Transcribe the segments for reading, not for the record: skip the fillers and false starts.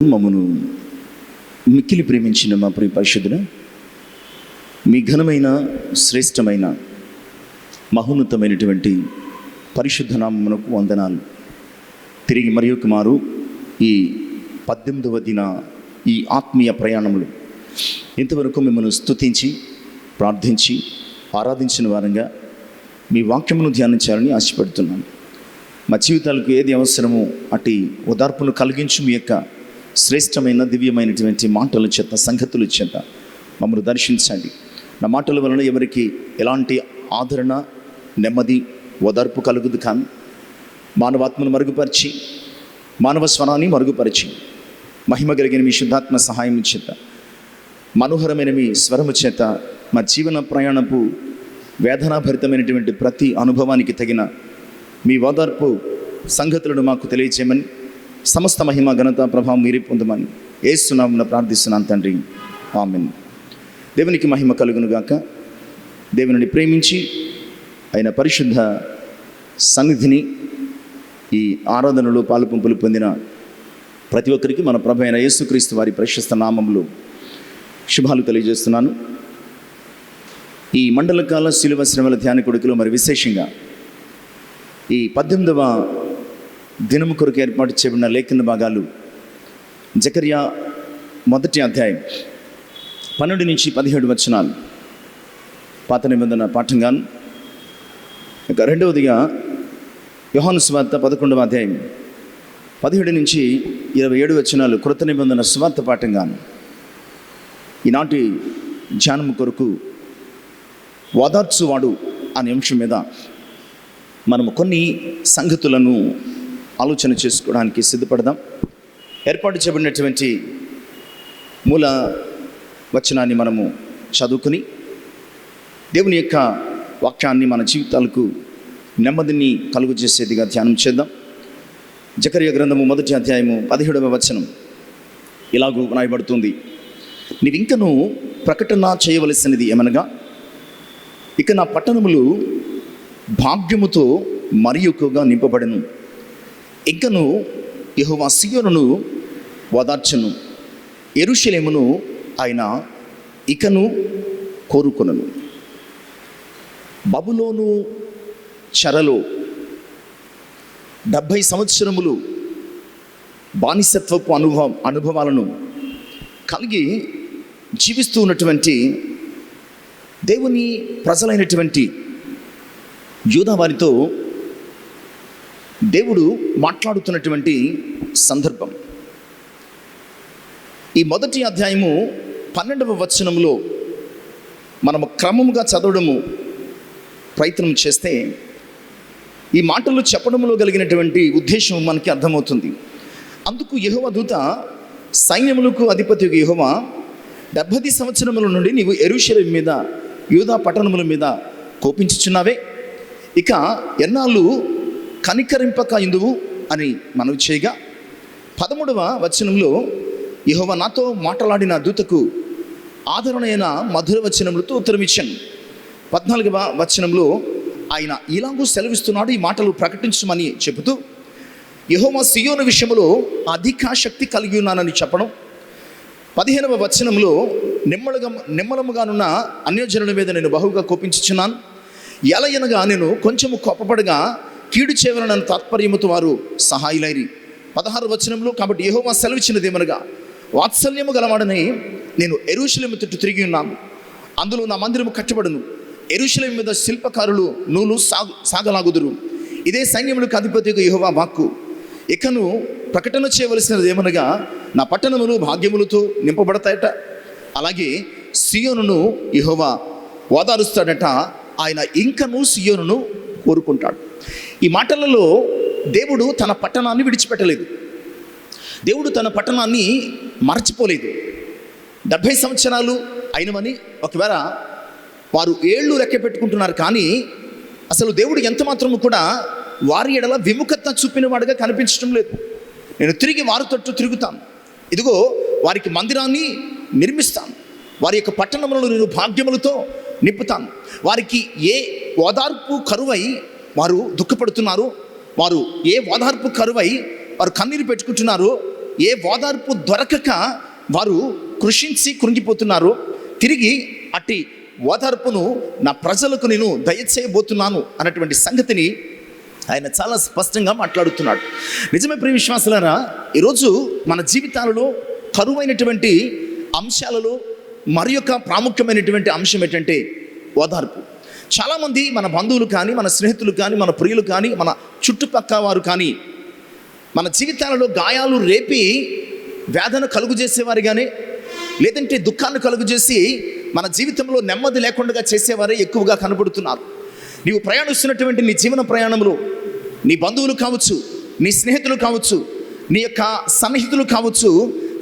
మమ్మను మిక్కిలి ప్రేమించిన మా ప్రియ పరిశుద్ధుడ, మీ ఘనమైన శ్రేష్టమైన మహోన్నతమైనటువంటి పరిశుద్ధ నామమునకు వందనాలు. తిరిగి మరి ఒక మారు ఈ 18వ దిన ఈ ఆత్మీయ ప్రయాణములు ఇంతవరకు మిమ్మల్ని స్తుతించి ప్రార్థించి ఆరాధించిన వారంగా మీ వాక్యమును ధ్యానించాలని ఆశపడుతున్నాను. మా జీవితాలకు ఏది అవసరమో అటు ఓదార్పును కలిగించు మీ యొక్క శ్రేష్టమైన దివ్యమైనటువంటి మాటల చేత సంగతుల చేత మమ్మల్ని దర్శించండి. నా మాటల వలన ఎవరికి ఎలాంటి ఆదరణ, నెమ్మది, ఓదార్పు కలుగుదు కానీ మానవాత్మను మరుగుపరిచి, మానవ స్వరాన్ని మరుగుపరిచి, మహిమ కలిగిన మీ శుద్ధాత్మ సహాయం చేత, మనోహరమైన మీ స్వరము చేత మా జీవన ప్రయాణపు వేదనాభరితమైనటువంటి ప్రతి అనుభవానికి తగిన మీ ఓదార్పు సంగతులను మాకు తెలియజేయమని, సమస్త మహిమ ఘనత ప్రభావం మీరే పొందమని యేసు నామమున ప్రార్థిస్తున్నాను తండ్రి, ఆమేన్. దేవునికి మహిమ కలుగును గాక. దేవుని ప్రేమించి ఆయన పరిశుద్ధ సన్నిధిని ఈ ఆరాధనలో పాలుపంపులు పొందిన ప్రతి ఒక్కరికి మన ప్రభు అయిన యేసుక్రీస్తు వారి ప్రశస్త నామములో శుభాలు తెలియజేస్తున్నాను. ఈ మండలకాల శిలువ శ్రమల ధ్యాన కొడుకులో మరి విశేషంగా ఈ 18వ దినము కొరకు ఏర్పాటు చేయబడిన లేఖన భాగాలు జకర్యా 1వ అధ్యాయం 12 నుంచి 17 వచనాలు పాత నిబంధన పాఠంగాను, ఇక రెండవదిగా యోహాను సువార్త 11వ అధ్యాయం 17 నుంచి 27 వచనాలు కృత నిబంధన సువార్త పాఠంగాను. ఈనాటి ధ్యానము కొరకు ఓదార్చువాడు అనే అంశం మీద మనము కొన్ని సంగతులను ఆలోచన చేసుకోవడానికి సిద్ధపడదాం. ఏర్పాటు చేయబడినటువంటి మూల వచనాన్ని మనము చదువుకుని దేవుని యొక్క వాక్యాన్ని మన జీవితాలకు నెమ్మదిని కలుగు చేసేదిగా ధ్యానం చేద్దాం. జకర్యా గ్రంథము 1వ అధ్యాయము 17వ వచనం ఇలాగూ రాయబడుతుంది: నీవింకను ప్రకటన చేయవలసినది ఏమనగా, ఇక నా పట్టణములు భాగ్యముతో మరి ఎక్కువగా నింపబడెను. ఇంకను యెహోవా సీయోనును ఓదార్చును, యెరూషలేమును ఆయన ఇకను కోరుకొనును. బబులోను చెరలో 70 సంవత్సరములు బానిసత్వపు అనుభవాలను కలిగి జీవిస్తూ ఉన్నటువంటి దేవుని ప్రజలైనటువంటి యూదా వారితో దేవుడు మాట్లాడుతున్నటువంటి సందర్భం. ఈ 1వ అధ్యాయము 12వ వచనంలో మనము క్రమముగా చదవడము ప్రయత్నం చేస్తే ఈ మాటలు చెప్పడంలో కలిగినటువంటి ఉద్దేశం మనకి అర్థమవుతుంది. అందుకు యెహోవా దూత సైన్యములకు అధిపతి యెహోవా 70 సంవత్సరముల నుండి నీవు యెరూషలేము మీద, యూదా పట్టణముల మీద కోపించుచున్నావే, ఇక ఎన్నాళ్ళు కనికరింపక ఇందువు అని మనవి చేయగా, 13వ వచనంలో యెహోవా నాతో మాట్లాడిన దూతకు ఆదరణైన మధుర వచనములతో ఉత్తరమిచ్చాను. 14వ వచనంలో ఆయన ఇలాగూ సెలవిస్తున్నాడు, ఈ మాటలు ప్రకటించమని చెబుతూ యెహోవా సీయోను విషయంలో అధిక శక్తి కలిగి ఉన్నానని చెప్పడం. 15వ వచనంలో నిమ్మలముగానున్న అన్యజనుల మీద నేను బహుగా కోపించుచున్నాను, ఎలయనగా నేను కొంచెము కోపపడగా కీడు చేయవలన తాత్పర్యముతో వారు సహాయులైరి. 16వ వచనంలో కాబట్టి యెహోవా సెలవిచ్చినది ఏమనగా, వాత్సల్యము గలవాడని నేను యెరూషలేము చుట్టూ తిరిగి ఉన్నాను, అందులో నా మందిరము కట్టబడును, యెరూషలేము మీద శిల్పకారులు నూలు సాగలాగుదురు. ఇదే సైన్యములకు అధిపతిగా యెహోవా వాక్కు. ఇకను ప్రకటన చేయవలసినది ఏమనగా, నా పట్టణములు భాగ్యములతో నింపబడతాయట, అలాగే సీయోనును యెహోవా ఓదారుస్తాడట, ఆయన ఇంకను సీయోనును కోరుకుంటాడు. ఈ మాటలలో దేవుడు తన పట్టణాన్ని విడిచిపెట్టలేదు, దేవుడు తన పట్టణాన్ని మరచిపోలేదు. 70 సంవత్సరాలు అయినవని ఒకవేళ వారు ఏళ్ళు లెక్క పెట్టుకుంటున్నారు, కానీ అసలు దేవుడు ఎంత మాత్రము కూడా వారి ఎడల విముఖత చూపిన వాడుగా కనిపించడం లేదు. నేను తిరిగి వారి తట్టు తిరుగుతాను, ఇదిగో వారికి మందిరాన్ని నిర్మిస్తాను, వారి యొక్క పట్టణములను నేను భాగ్యములతో నింపుతాను. వారికి ఏ ఓదార్పు కరువై వారు దుఃఖపడుతున్నారు, వారు ఏ ఓదార్పు కరువై వారు కన్నీరు పెట్టుకుంటున్నారు, ఏ ఓదార్పు దొరకక వారు కృషించి కృంగిపోతున్నారు. తిరిగి అట్టి ఓదార్పును నా ప్రజలకు నేను దయచేయబోతున్నాను అన్నటువంటి సంగతిని ఆయన చాలా స్పష్టంగా మాట్లాడుతున్నాడు. నిజమే ప్రియ విశ్వాసులారా, ఈరోజు మన జీవితాలలో కరువైనటువంటి అంశాలలో మరి యొక్క ప్రాముఖ్యమైనటువంటి అంశం ఏంటంటే ఓదార్పు. చాలామంది మన బంధువులు కానీ, మన స్నేహితులు కానీ, మన ప్రియులు కానీ, మన చుట్టుపక్కల వారు కానీ మన జీవితాలలో గాయాలు రేపి వేదన కలుగు చేసేవారుగానే, లేదంటే దుఃఖాన్ని కలుగు చేసి మన జీవితంలో నెమ్మది లేకుండా చేసేవారే ఎక్కువగా కనబడుతున్నారు. నీవు ప్రయాణిస్తున్నటువంటి నీ జీవన ప్రయాణంలో నీ బంధువులు కావచ్చు, నీ స్నేహితులు కావచ్చు, నీ యొక్క సన్నిహితులు కావచ్చు,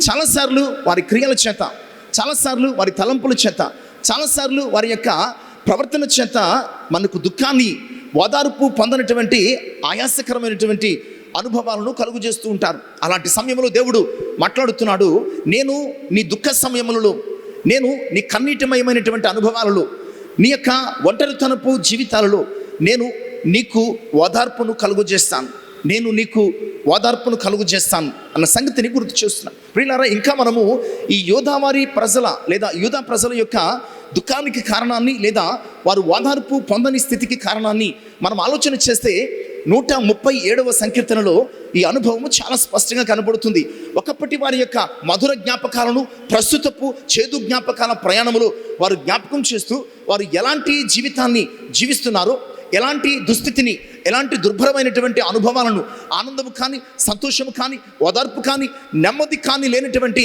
చాలాసార్లు వారి క్రియల చేత, చాలాసార్లు వారి తలంపుల చేత, చాలాసార్లు వారి యొక్క ప్రవర్తన చేత మనకు దుఃఖాన్ని, ఓదార్పు పొందనటువంటి ఆయాసకరమైనటువంటి అనుభవాలను కలుగు చేస్తూ ఉంటారు. అలాంటి సమయంలో దేవుడు మాట్లాడుతున్నాడు, నేను నీ దుఃఖ సమయములలో, నేను నీ కన్నీటిమయమైనటువంటి అనుభవాలలో, నీ యొక్క ఒంటరితనపు జీవితాలలో నేను నీకు ఓదార్పును కలుగు చేస్తాను, నేను నీకు ఓదార్పును కలుగు చేస్తాను అన్న సంగతిని గుర్తు చేస్తున్నాను. ప్రియులారా, ఇంకా మనము ఈ యోధావారి ప్రజల లేదా యూదా ప్రజల యొక్క దుఃఖానికి కారణాన్ని, లేదా వారు ఓదార్పు పొందని స్థితికి కారణాన్ని మనం ఆలోచన చేస్తే 137వ సంకీర్తనలో ఈ అనుభవము చాలా స్పష్టంగా కనబడుతుంది. ఒకప్పటి వారి యొక్క మధుర జ్ఞాపకాలను ప్రస్తుతపు చేదు జ్ఞాపకాల ప్రయాణములో వారు జ్ఞాపకం చేస్తూ వారు ఎలాంటి జీవితాన్ని జీవిస్తున్నారో, ఎలాంటి దుస్థితిని, ఎలాంటి దుర్భరమైనటువంటి అనుభవాలను, ఆనందము కానీ, సంతోషము కానీ, ఓదార్పు కానీ, నెమ్మది కానీ లేనటువంటి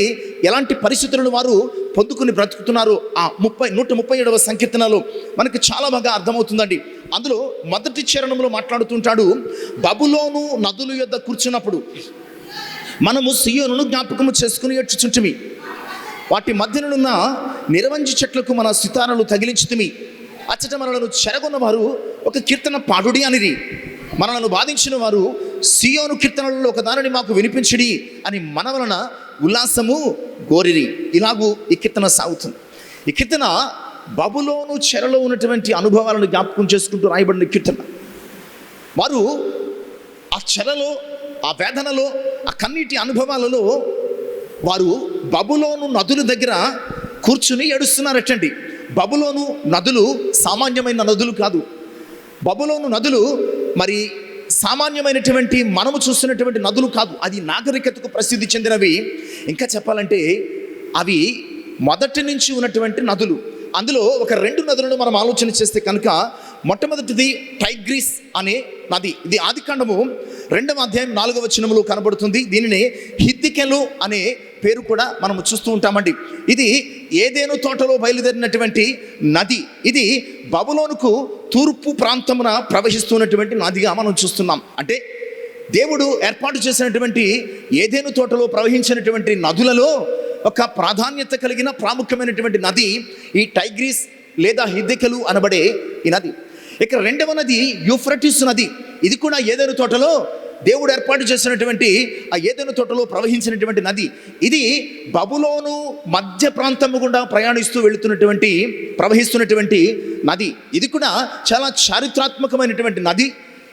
ఎలాంటి పరిస్థితులను వారు పొందుకుని బ్రతుకుతున్నారో ఆ 137వ సంకీర్తనలో మనకి చాలా బాగా అర్థమవుతుందండి. అందులో మొదటి చరణంలో మాట్లాడుతుంటాడు, బబులోను నదుల యొద్ద కూర్చున్నప్పుడు మనము సియోనును జ్ఞాపకము చేసుకుని ఏడ్చుచుంటిమి, వాటి మధ్యనున్న నిరవంజి చెట్లకు మన సితారాలు తగిలించుతిమి, అచ్చట మనలను చెరగొన్న వారు ఒక కీర్తన పాడుడి అనిరి, మనలను బాధించిన వారు సియోను కీర్తనలలో ఒక దానిని మాకు వినిపించడి అని మన వలన ఉల్లాసము గోరిరి. ఇలాగూ ఈ కీర్తన సాగుతుంది. ఈ కీర్తన బబులోను చెరలో ఉన్నటువంటి అనుభవాలను జ్ఞాపకం చేసుకుంటూ రాయబడిన కీర్తన. వారు ఆ చెరలో, ఆ వేదనలో, ఆ కన్నీటి అనుభవాలలో వారు బబులోను నదుల దగ్గర కూర్చుని ఏడుస్తున్నారటండి. బబులోను నదులు సామాన్యమైన నదులు కాదు. బబులోను నదులు మరి సామాన్యమైనటువంటి మనము చూస్తున్నటువంటి నదులు కాదు. అది నాగరికతకు ప్రసిద్ధి చెందినవి. ఇంకా చెప్పాలంటే అవి మొదటి నుంచి ఉన్నటువంటి నదులు. అందులో ఒక 2 నదులను మనం ఆలోచన చేస్తే కనుక, మొట్టమొదటిది టైగ్రిస్ అనే నది. ఇది ఆదికాండము 2వ అధ్యాయం 4వ వచనములో కనబడుతుంది. దీనిని హిద్దికెలు అనే పేరు కూడా మనం చూస్తూ ఉంటామండి. ఇది ఏదేను తోటలో బయలుదేరినటువంటి నది. ఇది బబులోనుకు తూర్పు ప్రాంతమున ప్రవహిస్తున్నటువంటి నదిగా మనం చూస్తున్నాం. అంటే దేవుడు ఏర్పాటు చేసినటువంటి ఏదేను తోటలో ప్రవహించినటువంటి నదులలో ఒక ప్రాధాన్యత కలిగిన ప్రాముఖ్యమైనటువంటి నది ఈ టైగ్రిస్ లేదా హిద్దెకెలు అనబడే ఈ నది. ఇక 2వ నది యూఫ్రటీస్ నది. ఇది కూడా ఏదేను తోటలో దేవుడు ఏర్పాటు చేసినటువంటి ఆ ఏదెను తోటలో ప్రవహించినటువంటి నది. ఇది బబులోను మధ్య ప్రాంతము గుండా ప్రవహిస్తున్నటువంటి నది. ఇది కూడా చాలా చారిత్రాత్మకమైనటువంటి నది.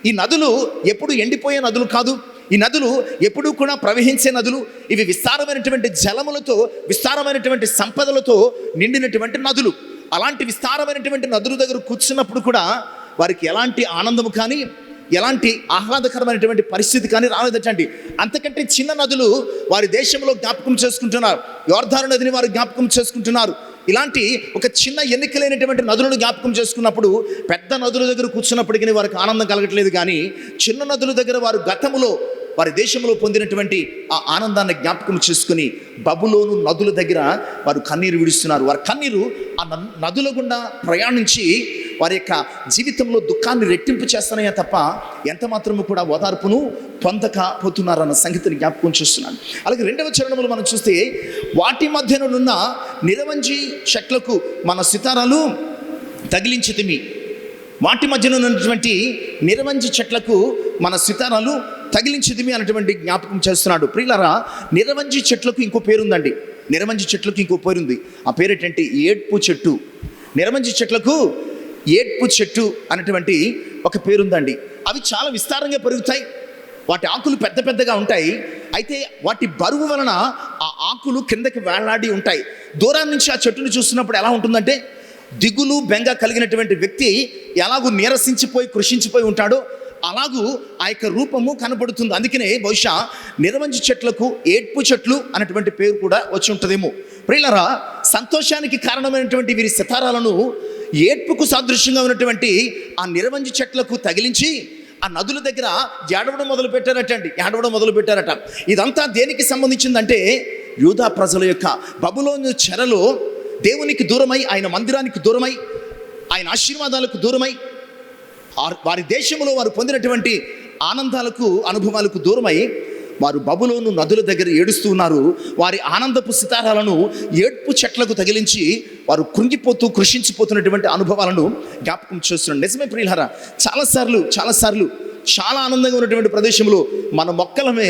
ఈ నదులు ఎప్పుడు ఎండిపోయే నదులు కాదు. ఈ నదులు ఎప్పుడూ కూడా ప్రవహించే నదులు. ఇవి విస్తారమైనటువంటి జలములతో, విస్తారమైనటువంటి సంపదలతో నిండినటువంటి నదులు. అలాంటి విస్తారమైనటువంటి నదుల దగ్గర కూర్చున్నప్పుడు కూడా వారికి ఎలాంటి ఆనందము కానీ, ఎలాంటి ఆహ్లాదకరమైనటువంటి పరిస్థితి కానీ రాలేదటండి. అంతకంటే చిన్న నదులు వారి దేశంలో జ్ఞాపకం చేసుకుంటున్నారు. యోర్దాను నదిని వారు జ్ఞాపకం చేసుకుంటున్నారు. ఇలాంటి ఒక చిన్న ఎన్నికలైనటువంటి నదులను జ్ఞాపకం చేసుకున్నప్పుడు పెద్ద నదుల దగ్గర కూర్చున్నప్పటికీ వారికి ఆనందం కలగట్లేదు. కానీ చిన్న నదుల దగ్గర వారు గతంలో వారి దేశంలో పొందినటువంటి ఆ ఆనందాన్ని జ్ఞాపకం చేసుకుని బబులోను నదుల దగ్గర వారు కన్నీరు విడుస్తున్నారు. వారి కన్నీరు ఆ నదుల గుండా ప్రయాణించి వారి యొక్క జీవితంలో దుఃఖాన్ని రెట్టింపు చేస్తున్నాయే తప్ప ఎంత మాత్రము కూడా ఓదార్పును పొందకపోతున్నారన్న సంగతిని జ్ఞాపకం చేస్తున్నాను. అలాగే 2వ చరణంలో మనం చూస్తే, వాటి మధ్యనున్న నిరవంజి చెట్లకు మన సితారాలు తగిలించితిమి. వాటి మధ్యన ఉన్నటువంటి నిరవంజి చెట్లకు మన సితారాలు తగిలించితిమి అన్నటువంటి జ్ఞాపకం చేస్తున్నాడు. ప్రియులారా, నిరవంజి చెట్లకు ఇంకో పేరుందండి. నిరవంజి చెట్లకు ఇంకో పేరుంది. ఆ పేరు ఏంటంటే ఏడ్పు చెట్టు. నిరవంజి చెట్లకు ఏడ్పు చెట్టు అనేటువంటి ఒక పేరుందండి. అవి చాలా విస్తారంగా పెరుగుతాయి. వాటి ఆకులు పెద్ద పెద్దగా ఉంటాయి. అయితే వాటి బరువు వలన ఆ ఆకులు కిందకి వేలాడి ఉంటాయి. దూరం నుంచి ఆ చెట్టును చూస్తున్నప్పుడు ఎలా ఉంటుందంటే, దిగులు బెంగ కలిగినటువంటి వ్యక్తి ఎలాగూ నీరసించిపోయి కృషించిపోయి ఉంటాడో అలాగూ ఆ యొక్క రూపము కనబడుతుంది. అందుకనే బహుశా నిరవంజి చెట్లకు ఏడ్పు చెట్లు అన్నటువంటి పేరు కూడా వచ్చి ఉంటుందేమో. ప్రియులారా, సంతోషానికి కారణమైనటువంటి వీరి సితారాలను ఏడ్పుకు సాదృశ్యంగా ఉన్నటువంటి ఆ నిరవంజి చెట్లకు తగిలించి ఆ నదుల దగ్గర ఏడవడం మొదలు పెట్టారట. ఇదంతా దేనికి సంబంధించిందంటే, యూదా ప్రజల యొక్క బబులోను చెరలో దేవునికి దూరమై, ఆయన మందిరానికి దూరమై, ఆయన ఆశీర్వాదాలకు దూరమై, వారి దేశంలో వారు పొందినటువంటి ఆనందాలకు అనుభవాలకు దూరమై వారు బబులోను నదుల దగ్గర ఏడుస్తూ ఉన్నారు. వారి ఆనందపు సితారాలను ఏడ్పు చెట్లకు తగిలించి వారు కృంగిపోతూ కృషించిపోతున్నటువంటి అనుభవాలను జ్ఞాపకం చేస్తున్నారు. నిజమే ప్రియులారా, చాలాసార్లు చాలా ఆనందంగా ఉన్నటువంటి ప్రదేశంలో మన మొక్కలమే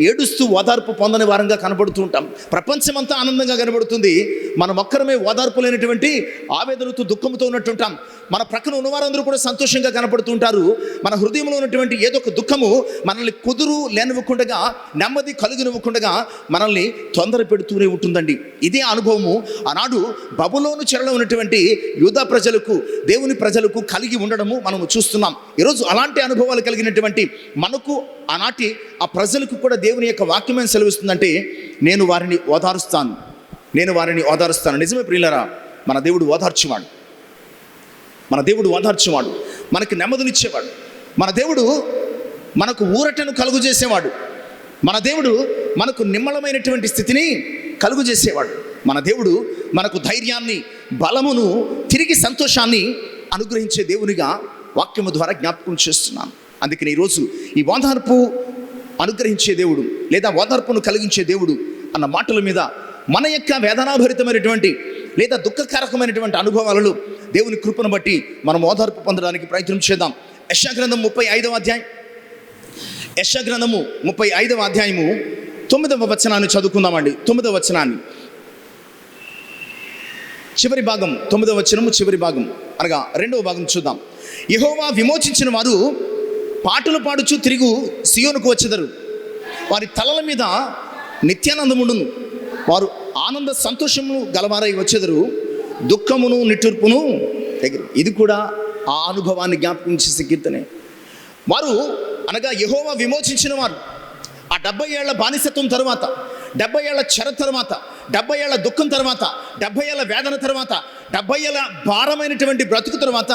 ఏడుస్తూ ఓదార్పు పొందని వారంగా కనబడుతూ ఉంటాం. ప్రపంచమంతా ఆనందంగా కనబడుతుంది, మన మొక్కరమే ఓదార్పు లేనటువంటి ఆవేదనతో దుఃఖంతో ఉన్నట్టుంటాం. మన ప్రక్కన ఉన్నవారందరూ కూడా సంతోషంగా కనపడుతూ ఉంటారు. మన హృదయంలో ఉన్నటువంటి ఏదో ఒక దుఃఖము మనల్ని కుదురు లేనివ్వకుండా, నెమ్మది కలుగునివ్వకుండా మనల్ని తొందర పెడుతూనే ఉంటుందండి. ఇదే అనుభవము ఆనాడు బబులోను చెరలో ఉన్నటువంటి యూదా ప్రజలకు, దేవుని ప్రజలకు కలిగి ఉండడము మనము చూస్తున్నాం. ఈరోజు అలాంటి అనుభవాలు కలిగినటువంటి మనకు, ఆనాటి ఆ ప్రజలకు కూడా దేవుని యొక్క వాక్యమే సెలవిస్తుందంటే, నేను వారిని ఓదారుస్తాను. నిజమే ప్రియులారా, మన దేవుడు ఓదార్చేవాడు, మనకి నెమ్మదినిచ్చేవాడు. మన దేవుడు మనకు ఊరటను కలుగు చేసేవాడు. మన దేవుడు మనకు నిమ్మలమైనటువంటి స్థితిని కలుగు చేసేవాడు. మన దేవుడు మనకు ధైర్యాన్ని, బలమును, తిరిగి సంతోషాన్ని అనుగ్రహించే దేవునిగా వాక్యము ద్వారా జ్ఞాపకం చేస్తున్నాను. అందుకని ఈరోజు ఈ ఓదార్పు అనుగ్రహించే దేవుడు లేదా ఓదార్పును కలిగించే దేవుడు అన్న మాటల మీద మన యొక్క వేదనాభరితమైనటువంటి లేదా దుఃఖకారకమైనటువంటి అనుభవాలలో దేవుని కృపను బట్టి మనం ఓదార్పు పొందడానికి ప్రయత్నం చేద్దాం. యెషయా గ్రంథం 35వ అధ్యాయం, యెషయా గ్రంథము 35వ అధ్యాయము 9వ వచనాన్ని చదువుకుందామండి. 9వ వచనాన్ని చివరి భాగం, 9వ వచనము చివరి భాగం అనగా 2వ భాగం చూద్దాం. యెహోవా విమోచించిన వారు పాటలు పాడుచు తిరుగు సియోనుకు వచ్చెదరు. వారి తలల మీద నిత్యానందముండును. వారు ఆనంద సంతోషమును గలవారై వచ్చెదరు. దుఃఖమును నిట్టూర్పును ఎగిరి. ఇది కూడా ఆ అనుభవాన్ని జ్ఞాపకం చేసే కీర్తనే. వారు అనగా యెహోవా విమోచించిన వారు ఆ 70 ఏళ్ల బానిసత్వం తర్వాత, 70 ఏళ్ల చెర తర్వాత, 70 ఏళ్ల దుఃఖం తర్వాత, 70 ఏళ్ల వేదన తర్వాత, 70 ఏళ్ల భారమైనటువంటి బ్రతుకు తర్వాత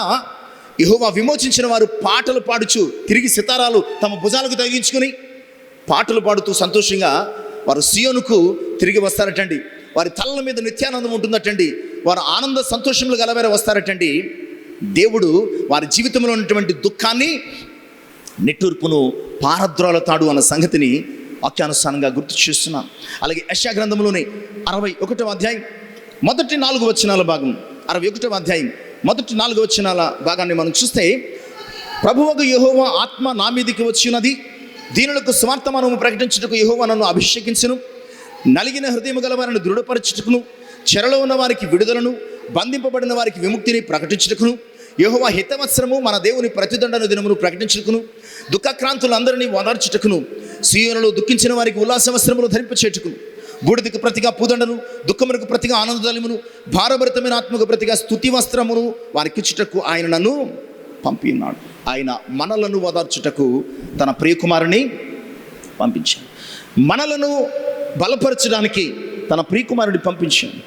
యెహోవా విమోచించిన వారు పాటలు పాడుచు తిరిగి సితారాలు తమ భుజాలకు తగిలించుకుని పాటలు పాడుతూ సంతోషంగా వారు సియోనుకు తిరిగి వస్తారటండి. వారి తలల మీద నిత్యానందం ఉంటుందటండి. వారు ఆనంద సంతోషములు గలవారు వస్తారటండి. దేవుడు వారి జీవితంలో ఉన్నటువంటి దుఃఖాన్ని, నిట్టూర్పును పారద్రోలతాడు అన్న సంగతిని వాక్యానుసారంగా గుర్తు చేస్తున్నాం. అలాగే యెషయా గ్రంథంలోని 61వ అధ్యాయం మొదటి 4 వచనాల భాగం, 61వ అధ్యాయం మొదటి 4 వచనాల భాగాన్ని మనం చూస్తే, ప్రభువగు యెహోవా ఆత్మ నా మీదికి వచ్చినది, దీనులకు స్వార్థమానము ప్రకటించుటకు యెహోవా నన్ను అభిషేకించును, నలిగిన హృదయము గల వారిని దృఢపరచుటకును, చెరలో ఉన్న వారికి విడుదలను, బంధింపబడిన వారికి విముక్తిని ప్రకటించుటకును, యెహోవా హితవత్సరము మన దేవుని ప్రతిదండన దినమును ప్రకటించుటకును, దుఃఖక్రాంతులందరినీ ఓదార్చుటకును, సీయోనులో దుఃఖించిన వారికి ఉల్లాస వస్త్రములు ధరింపచేటుకును, బూడిదకు ప్రతిగా పూదండను, దుఃఖమునకు ప్రతిగా ఆనందదళమును, భారభరితమైన ఆత్మకు ప్రతిగా స్తుతి వస్త్రమును వారికిచ్చుటకు ఆయన నన్ను పంపి ఉన్నాడు. ఆయన మనలను ఓదార్చుటకు తన ప్రియకుమారుని పంపించాడు. మనలను బలపరచడానికి తన ప్రియకుమారుని పంపించాడు.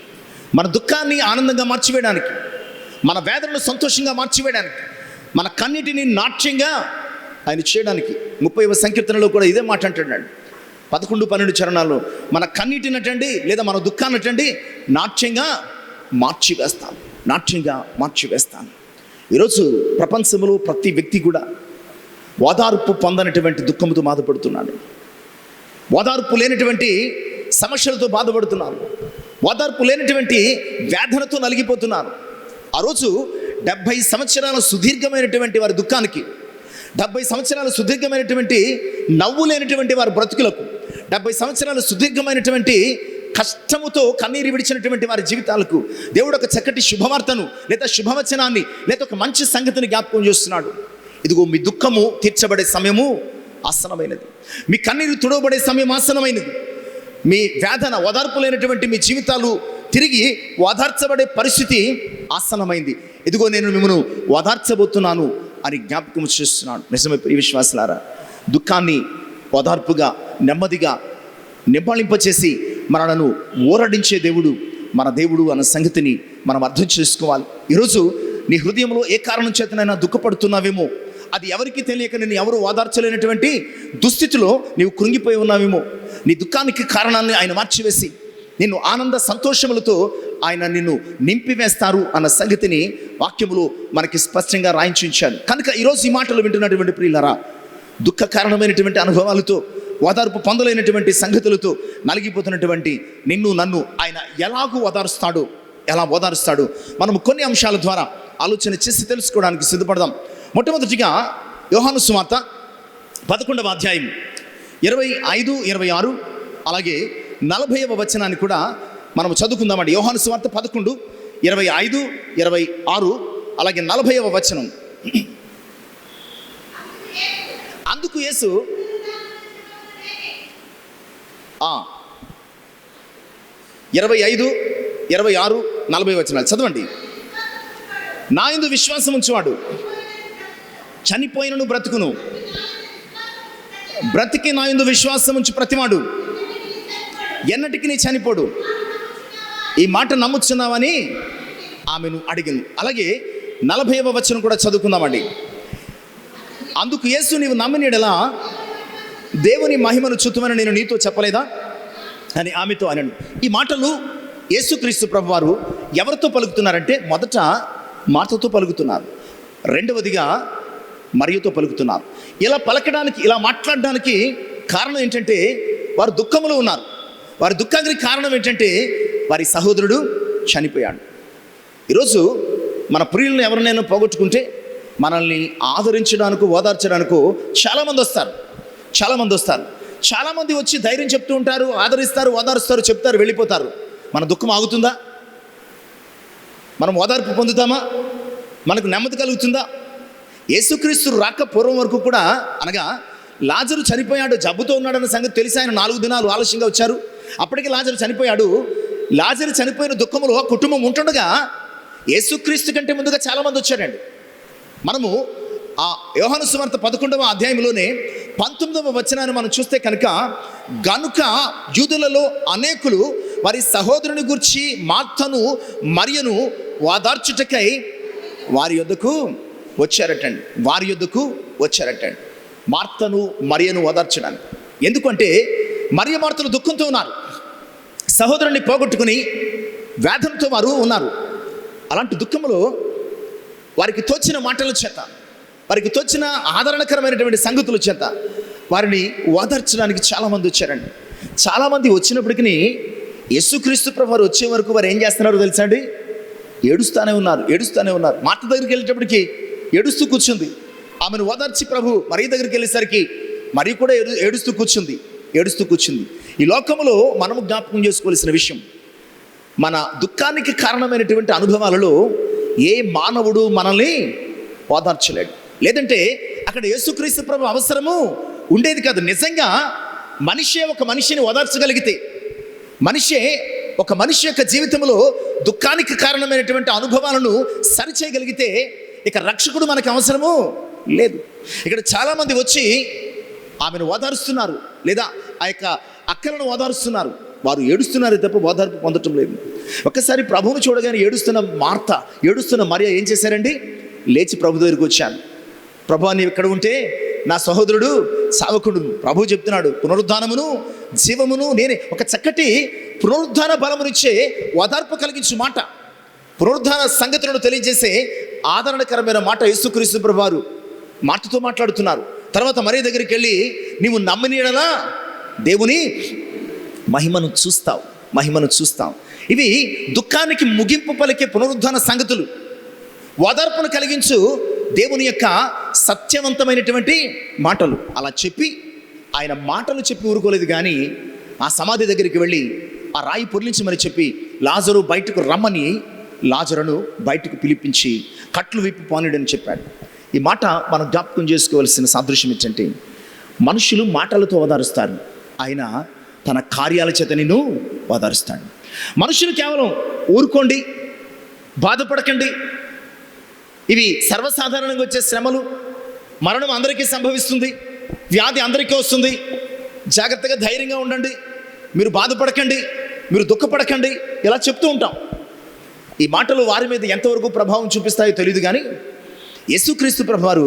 మన దుఃఖాన్ని ఆనందంగా మార్చివేయడానికి, మన వేదనను సంతోషంగా మార్చివేయడానికి, మన కన్నిటిని నాట్యంగా ఆయన చేయడానికి. 30వ సంకీర్తనలో కూడా ఇదే మాట అంటున్నాడు. 11, 12 చరణాల్లో మన కన్నీటినటండి లేదా మన దుఃఖాన్నటండి నాట్యంగా మార్చివేస్తాను. ఈరోజు ప్రపంచంలో ప్రతి వ్యక్తి కూడా ఓదార్పు పొందనటువంటి దుఃఖంతో బాధపడుతున్నాడు. ఓదార్పు లేనటువంటి సమస్యలతో బాధపడుతున్నారు. ఓదార్పు లేనటువంటి వేదనతో నలిగిపోతున్నారు. ఆ రోజు 70 సంవత్సరాల సుదీర్ఘమైనటువంటి వారి దుఃఖానికి, 70 సంవత్సరాల సుదీర్ఘమైనటువంటి నవ్వు లేనటువంటి వారి బ్రతుకులకు, 70 సంవత్సరాల సుదీర్ఘమైనటువంటి కష్టముతో కన్నీరు విడిచినటువంటి వారి జీవితాలకు దేవుడు ఒక చక్కటి శుభవార్తను లేదా శుభవచనాన్ని లేదా ఒక మంచి సంగతిని జ్ఞాపకం చేస్తున్నాడు. ఇదిగో మీ దుఃఖము తీర్చబడే సమయము ఆసనమైనది. మీ కన్నీరు తుడవబడే సమయం ఆసనమైనది. మీ వేదన ఓదార్పు లేనటువంటి మీ జీవితాలు తిరిగి ఓదార్చబడే పరిస్థితి ఆసనమైంది. ఇదిగో నేను మిమ్మల్ని ఓదార్చబోతున్నాను అని జ్ఞాపకం చేస్తున్నాను. నిజమే ప్రియ విశ్వాసులారా, దుఃఖాన్ని ఓదార్పుగా నెమ్మదిగా నింపాలింపచేసి మనలను ఊరడించే దేవుడు మన దేవుడు అన్న సంగతిని మనం అర్థం చేసుకోవాలి. ఈరోజు నీ హృదయంలో ఏ కారణం చేతనైనా దుఃఖపడుతున్నావేమో, అది ఎవరికి తెలియక నేను ఎవరు ఓదార్చలేనటువంటి దుస్థితిలో నీవు కృంగిపోయి ఉన్నావేమో. నీ దుఃఖానికి కారణాన్ని ఆయన మార్చివేసి నిన్ను ఆనంద సంతోషములతో ఆయన నిన్ను నింపివేస్తారు అన్న సంగతిని వాక్యములో మనకి స్పష్టంగా రాయించాడు. కనుక ఈరోజు ఈ మాటలు వింటున్నటువంటి ప్రియులారా, దుఃఖ కారణమైనటువంటి అనుభవాలతో ఓదార్పు పొందలేనటువంటి సంగతులతో నలిగిపోతున్నటువంటి నిన్ను నన్ను ఆయన ఎలా ఓదారుస్తాడు మనం కొన్ని అంశాల ద్వారా ఆలోచన చేసి తెలుసుకోవడానికి సిద్ధపడదాం. మొట్టమొదటిగా యోహాను సువార్త 11వ అధ్యాయం 25, 26 అలాగే 40వ వచనాన్ని కూడా మనం చదువుకుందామండి. యోహాను సువార్త 11, 25, 26 అలాగే 40వ వచనం. అందుకు యేసు 25, 26, 40 వచనాలు చదవండి. నా యందు విశ్వాసం ఉంచువాడు చనిపోయినను బ్రతుకును, బ్రతికి నా యందు విశ్వాసం ఉంచు ప్రతివాడు ఎన్నటికి నీ చనిపోడు. ఈ మాట నమ్ముచున్నావని ఆమెను అడిగాను. అలాగే 40వ వచనం కూడా చదువుకుందామండి. అందుకు యేసు నీవు నమ్మిన యెడల దేవుని మహిమను చూతుమని నేను నీతో చెప్పలేదా అని ఆమెతో అనను. ఈ మాటలు యేసుక్రీస్తు ప్రభువారు ఎవరితో పలుకుతున్నారంటే, మొదట మార్తతో పలుకుతున్నారు, రెండవదిగా మరియతో పలుకుతున్నారు. ఇలా పలకడానికి, ఇలా మాట్లాడడానికి కారణం ఏంటంటే వారు దుఃఖంలో ఉన్నారు. వారి దుఃఖానికి కారణం ఏంటంటే వారి సహోదరుడు చనిపోయాడు. ఈరోజు మన ప్రియులను ఎవరినైనా పోగొట్టుకుంటే మనల్ని ఆదరించడానికి ఓదార్చడానికి చాలామంది వస్తారు. చాలామంది వచ్చి ధైర్యం చెప్తూ ఉంటారు, ఆదరిస్తారు, ఓదారుస్తారు, చెప్తారు, వెళ్ళిపోతారు. మన దుఃఖం ఆగుతుందా? మనం ఓదార్పు పొందుతామా? మనకు నెమ్మది కలుగుతుందా? యేసుక్రీస్తు రాక పూర్వం వరకు కూడా, అనగా లాజరు చనిపోయాడు, జబ్బుతో ఉన్నాడన్న సంగతి తెలిసి ఆయన 4 దినాలు ఆలస్యంగా వచ్చారు. అప్పటికి లాజరు చనిపోయాడు. లాజరు చనిపోయిన దుఃఖంలో కుటుంబం ఉంటుండగా యేసుక్రీస్తు కంటే ముందుగా చాలామంది వచ్చారండి. మనము ఆ యోహాను సువార్త 11వ అధ్యాయంలోనే 19వ వచనాన్ని మనం చూస్తే కనుక, గనుక యూదులలో అనేకులు వారి సహోదరుని గురించి మార్తను మరియను ఓదార్చుటకై వారి యొద్దకు వచ్చారటండి. మార్తను మరియను ఓదార్చడానికి. ఎందుకంటే మరియ మార్తలు దుఃఖంతో ఉన్నారు, సహోదరుని పోగొట్టుకుని వేదనతో వారు ఉన్నారు. అలాంటి దుఃఖంలో వారికి తోచిన మాటల చేత, వారికి తోచిన ఆదరణకరమైనటువంటి సంగతుల చేత వారిని ఓదార్చడానికి చాలామంది వచ్చారండి. చాలామంది వచ్చినప్పటికీ యేసుక్రీస్తు ప్రభు వారు వచ్చే వరకు వారు ఏం చేస్తున్నారో తెలుసా అండి? ఏడుస్తూనే ఉన్నారు. మార్త దగ్గరికి వెళ్ళేటప్పటికి ఏడుస్తూ కూర్చుంది. ఆమెను ఓదార్చి ప్రభు మరి దగ్గరికి వెళ్ళేసరికి మరి కూడా ఏడుస్తూ కూర్చుంది. ఈ లోకంలో మనము జ్ఞాపకం చేసుకోవాల్సిన విషయం, మన దుఃఖానికి కారణమైనటువంటి అనుభవాలలో ఏ మానవుడు మనల్ని ఓదార్చలేడు. లేదంటే అక్కడ యేసుక్రీస్తు ప్రభు అవసరము ఉండేది కాదు. నిజంగా మనిషే ఒక మనిషిని ఓదార్చగలిగితే, ఒక మనిషి యొక్క జీవితంలో దుఃఖానికి కారణమైనటువంటి అనుభవాలను సరిచేయగలిగితే ఇక రక్షకుడు మనకు అవసరము లేదు. ఇక్కడ చాలామంది వచ్చి ఆమెను ఓదారుస్తున్నారు, లేదా ఆ యొక్క అక్కలను ఓదారుస్తున్నారు. వారు ఏడుస్తున్నారు తప్ప ఓదార్పు పొందటం లేదు. ఒక్కసారి ప్రభువును చూడగానే ఏడుస్తున్న మరియ ఏం చేశారండి? లేచి ప్రభు దగ్గరికి వచ్చాను. ప్రభు నీవు ఇక్కడ ఉంటే నా సహోదరుడు సావకుడు. ప్రభు చెప్తున్నాడు, పునరుద్ధానమును జీవమును నేనే. ఒక చక్కటి పునరుద్ధాన బలమునిచ్చే ఓదార్పు కలిగించు మాట, పునరుద్ధాన సంగతులను తెలియజేసే ఆదరణకరమైన మాట యేసుక్రీస్తు ప్రభు వారు మాటతో మాట్లాడుతున్నారు. తర్వాత మరియ దగ్గరికి వెళ్ళి, నీవు నమ్మిన యెడల దేవుని మహిమను చూస్తావు. ఇవి దుఃఖానికి ముగింపు పలికే పునరుద్ధాన సంగతులు, ఓదార్పును కలిగించు దేవుని యొక్క సత్యవంతమైనటువంటి మాటలు. అలా చెప్పి ఆయన మాటలు చెప్పి ఊరుకోలేదు, కానీ ఆ సమాధి దగ్గరికి వెళ్ళి ఆ రాయి పొర్లించి మరి చెప్పి లాజరు బయటకు రమ్మని లాజరును బయటకు పిలిపించి కట్లు విప్పి పోనీడని చెప్పాడు. ఈ మాట మనం జ్ఞాపకం చేసుకోవాల్సిన సాదృశ్యం ఏంటంటే, మనుషులు మాటలతో ఓదారుస్తారు, ఆయన తన కార్యాల చేత నిన్ను ఓదారుస్తాడు. మనుషులు కేవలం ఊరుకోండి, బాధపడకండి, ఇవి సర్వసాధారణంగా వచ్చే శ్రమలు, మరణం అందరికీ సంభవిస్తుంది, వ్యాధి అందరికీ వస్తుంది, జాగ్రత్తగా ధైర్యంగా ఉండండి, మీరు బాధపడకండి, మీరు దుఃఖపడకండి, ఇలా చెప్తూ ఉంటాం. ఈ మాటలు వారి మీద ఎంతవరకు ప్రభావం చూపిస్తాయో తెలియదు, కానీ యేసుక్రీస్తు ప్రభువారు